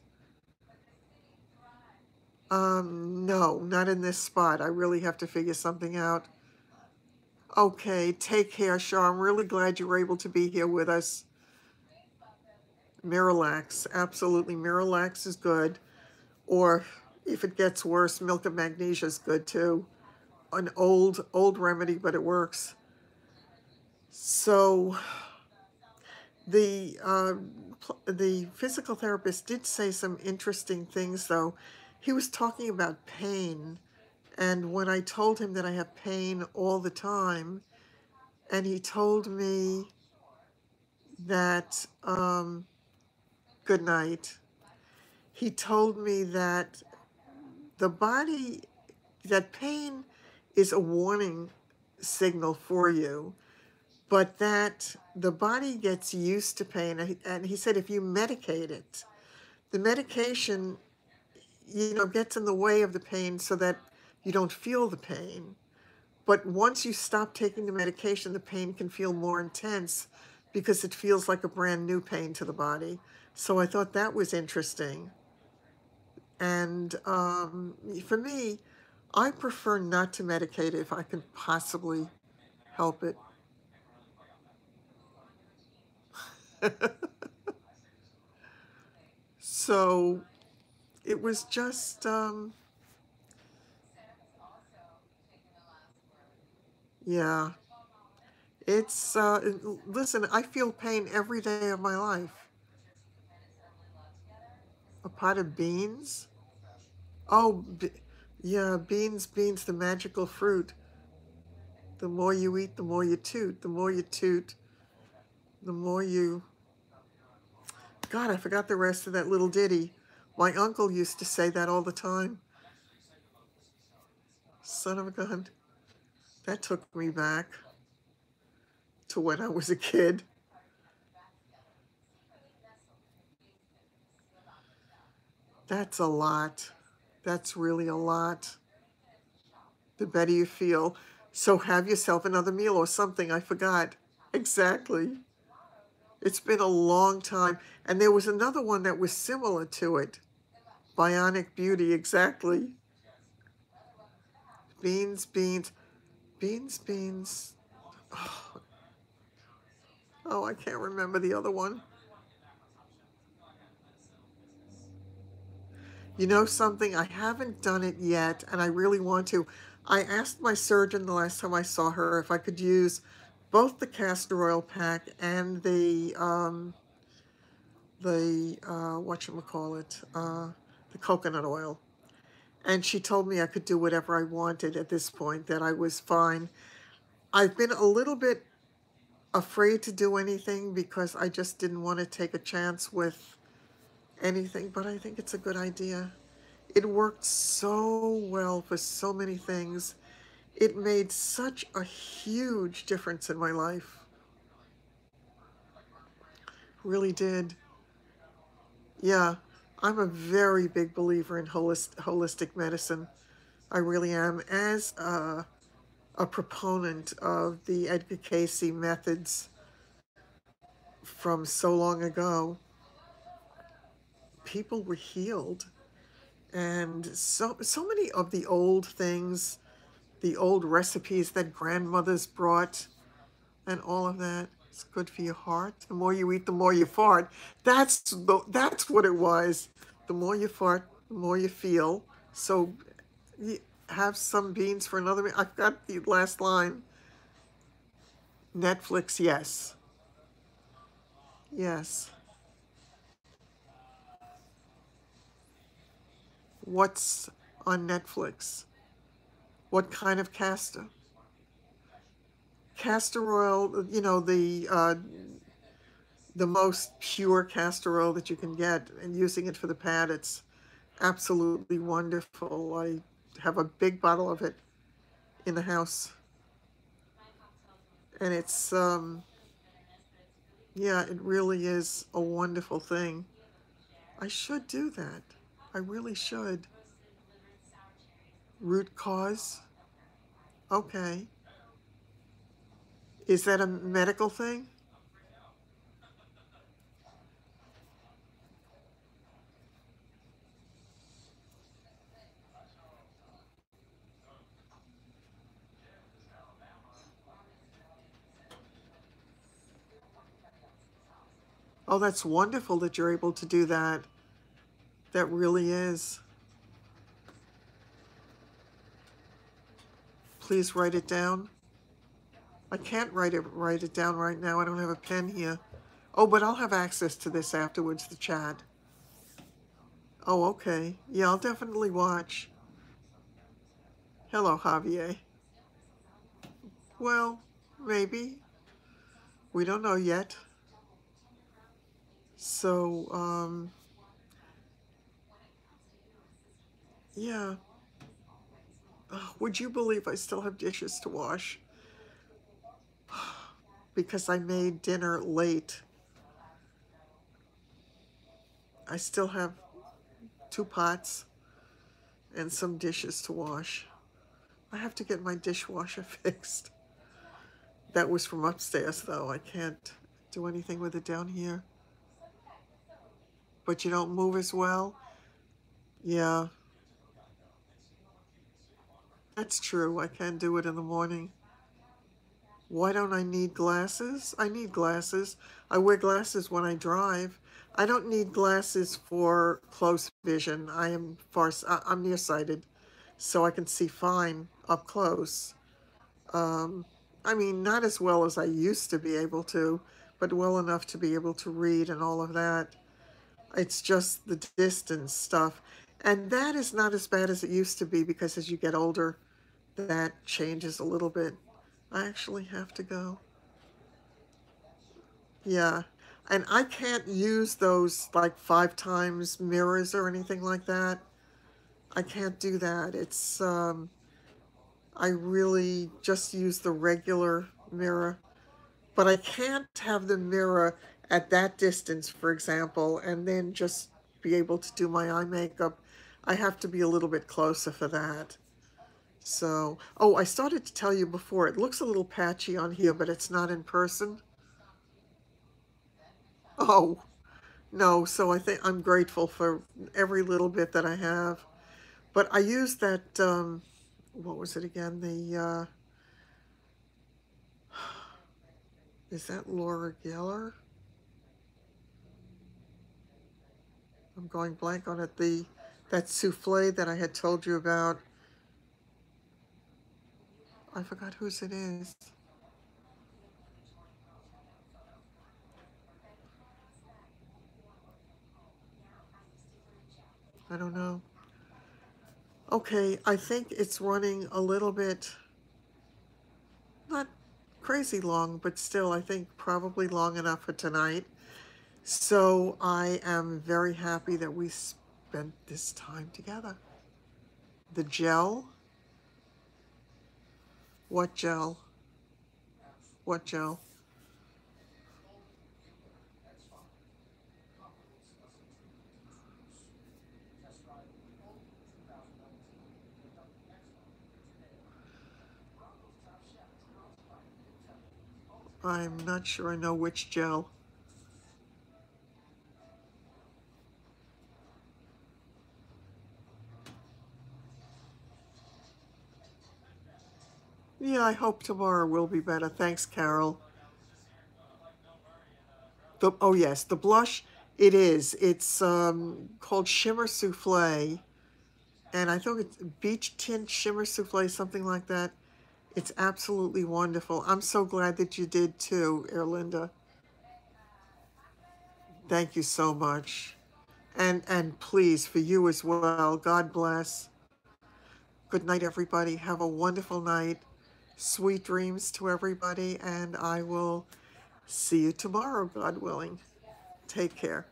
No, not in this spot. I really have to figure something out. Okay, take care, Shaw. I'm really glad you were able to be here with us. Miralax, absolutely. Miralax is good. Or if it gets worse, milk of magnesia is good too. An old remedy, but it works. So the physical therapist did say some interesting things, though. He was talking about pain, and when I told him that I have pain all the time, and he told me that good night. He told me that the body, that pain is a warning signal for you, but that the body gets used to pain. And he said if you medicate it, the medication, gets in the way of the pain so that you don't feel the pain. But once you stop taking the medication, the pain can feel more intense because it feels like a brand new pain to the body. So I thought that was interesting. And for me, I prefer not to medicate if I can possibly help it. So it was just, yeah. It's, listen, I feel pain every day of my life. A pot of beans? Oh, yeah, beans, the magical fruit. The more you eat, the more you toot. The more you toot, the more you. God, I forgot the rest of that little ditty. My uncle used to say that all the time. Son of a gun. That took me back to when I was a kid. That's a lot. That's really a lot. The better you feel. So have yourself another meal or something. I forgot. Exactly. It's been a long time. And there was another one that was similar to it. Bionic Beauty, exactly. Beans. Oh, oh, I can't remember the other one. You know something? I haven't done it yet, and I really want to. I asked my surgeon the last time I saw her if I could use both the castor oil pack and the whatchamacallit, the coconut oil. And she told me I could do whatever I wanted at this point, that I was fine. I've been a little bit afraid to do anything because I just didn't want to take a chance with anything, but I think it's a good idea. It worked so well for so many things. It made such a huge difference in my life. Really did. Yeah, I'm a very big believer in holistic medicine. I really am. As a proponent of the Edgar Cayce methods from so long ago. people were healed. And so many of the old things, the old recipes that grandmothers brought and all of that, it's good for your heart. The more you eat, the more you fart. That's what it was. The more you fart, the more you feel. So you have some beans for another meal. I've got the last line. Netflix, yes. Yes. What's on Netflix? What kind of castor? Castor oil, the most pure castor oil that you can get, and using it for the pad, it's absolutely wonderful. I have a big bottle of it in the house, and yeah, it really is a wonderful thing. I should do that. I really should. Root cause? Okay. Is that a medical thing? Oh, that's wonderful that you're able to do that. That really is. Please write it down. I can't write it down right now. I don't have a pen here. Oh, but I'll have access to this afterwards, the chat. Oh, okay. Yeah, I'll definitely watch. Hello, Javier. Well, maybe. We don't know yet. So, yeah. Oh, would you believe I still have dishes to wash? Because I made dinner late. I still have 2 pots and some dishes to wash. I have to get my dishwasher fixed. That was from upstairs, though. I can't do anything with it down here. But you don't move as well? Yeah, that's true. I can do it in the morning. Why don't I need glasses? I need glasses. I wear glasses when I drive. I don't need glasses for close vision. I'm nearsighted, so I can see fine up close. I mean, not as well as I used to be able to, but well enough to be able to read and all of that. It's just the distance stuff. And that is not as bad as it used to be because as you get older, that changes a little bit. I actually have to go. Yeah. And I can't use those like 5 times mirrors or anything like that. I can't do that. I really just use the regular mirror. But I can't have the mirror at that distance, for example, and then just be able to do my eye makeup. I have to be a little bit closer for that. So, oh, I started to tell you before, it looks a little patchy on here, but it's not in person. Oh, no, so I think I'm grateful for every little bit that I have. But I used that, what was it again? Is that Laura Geller? I'm going blank on it. That souffle that I had told you about. I forgot whose it is. I don't know. Okay, I think it's running a little bit, not crazy long, but still, I think probably long enough for tonight. So I am very happy that we spent this time together. The gel? What gel? What gel? I'm not sure I know which gel. Yeah, I hope tomorrow will be better. Thanks, Carol. Oh yes, the blush, it is. It's called Shimmer Souffle, and I think it's Beach Tint Shimmer Souffle, something like that. It's absolutely wonderful. I'm so glad that you did too, Erlinda. Thank you so much. And please, for you as well, God bless. Good night, everybody. Have a wonderful night. Sweet dreams to everybody, and I will see you tomorrow, God willing. Take care.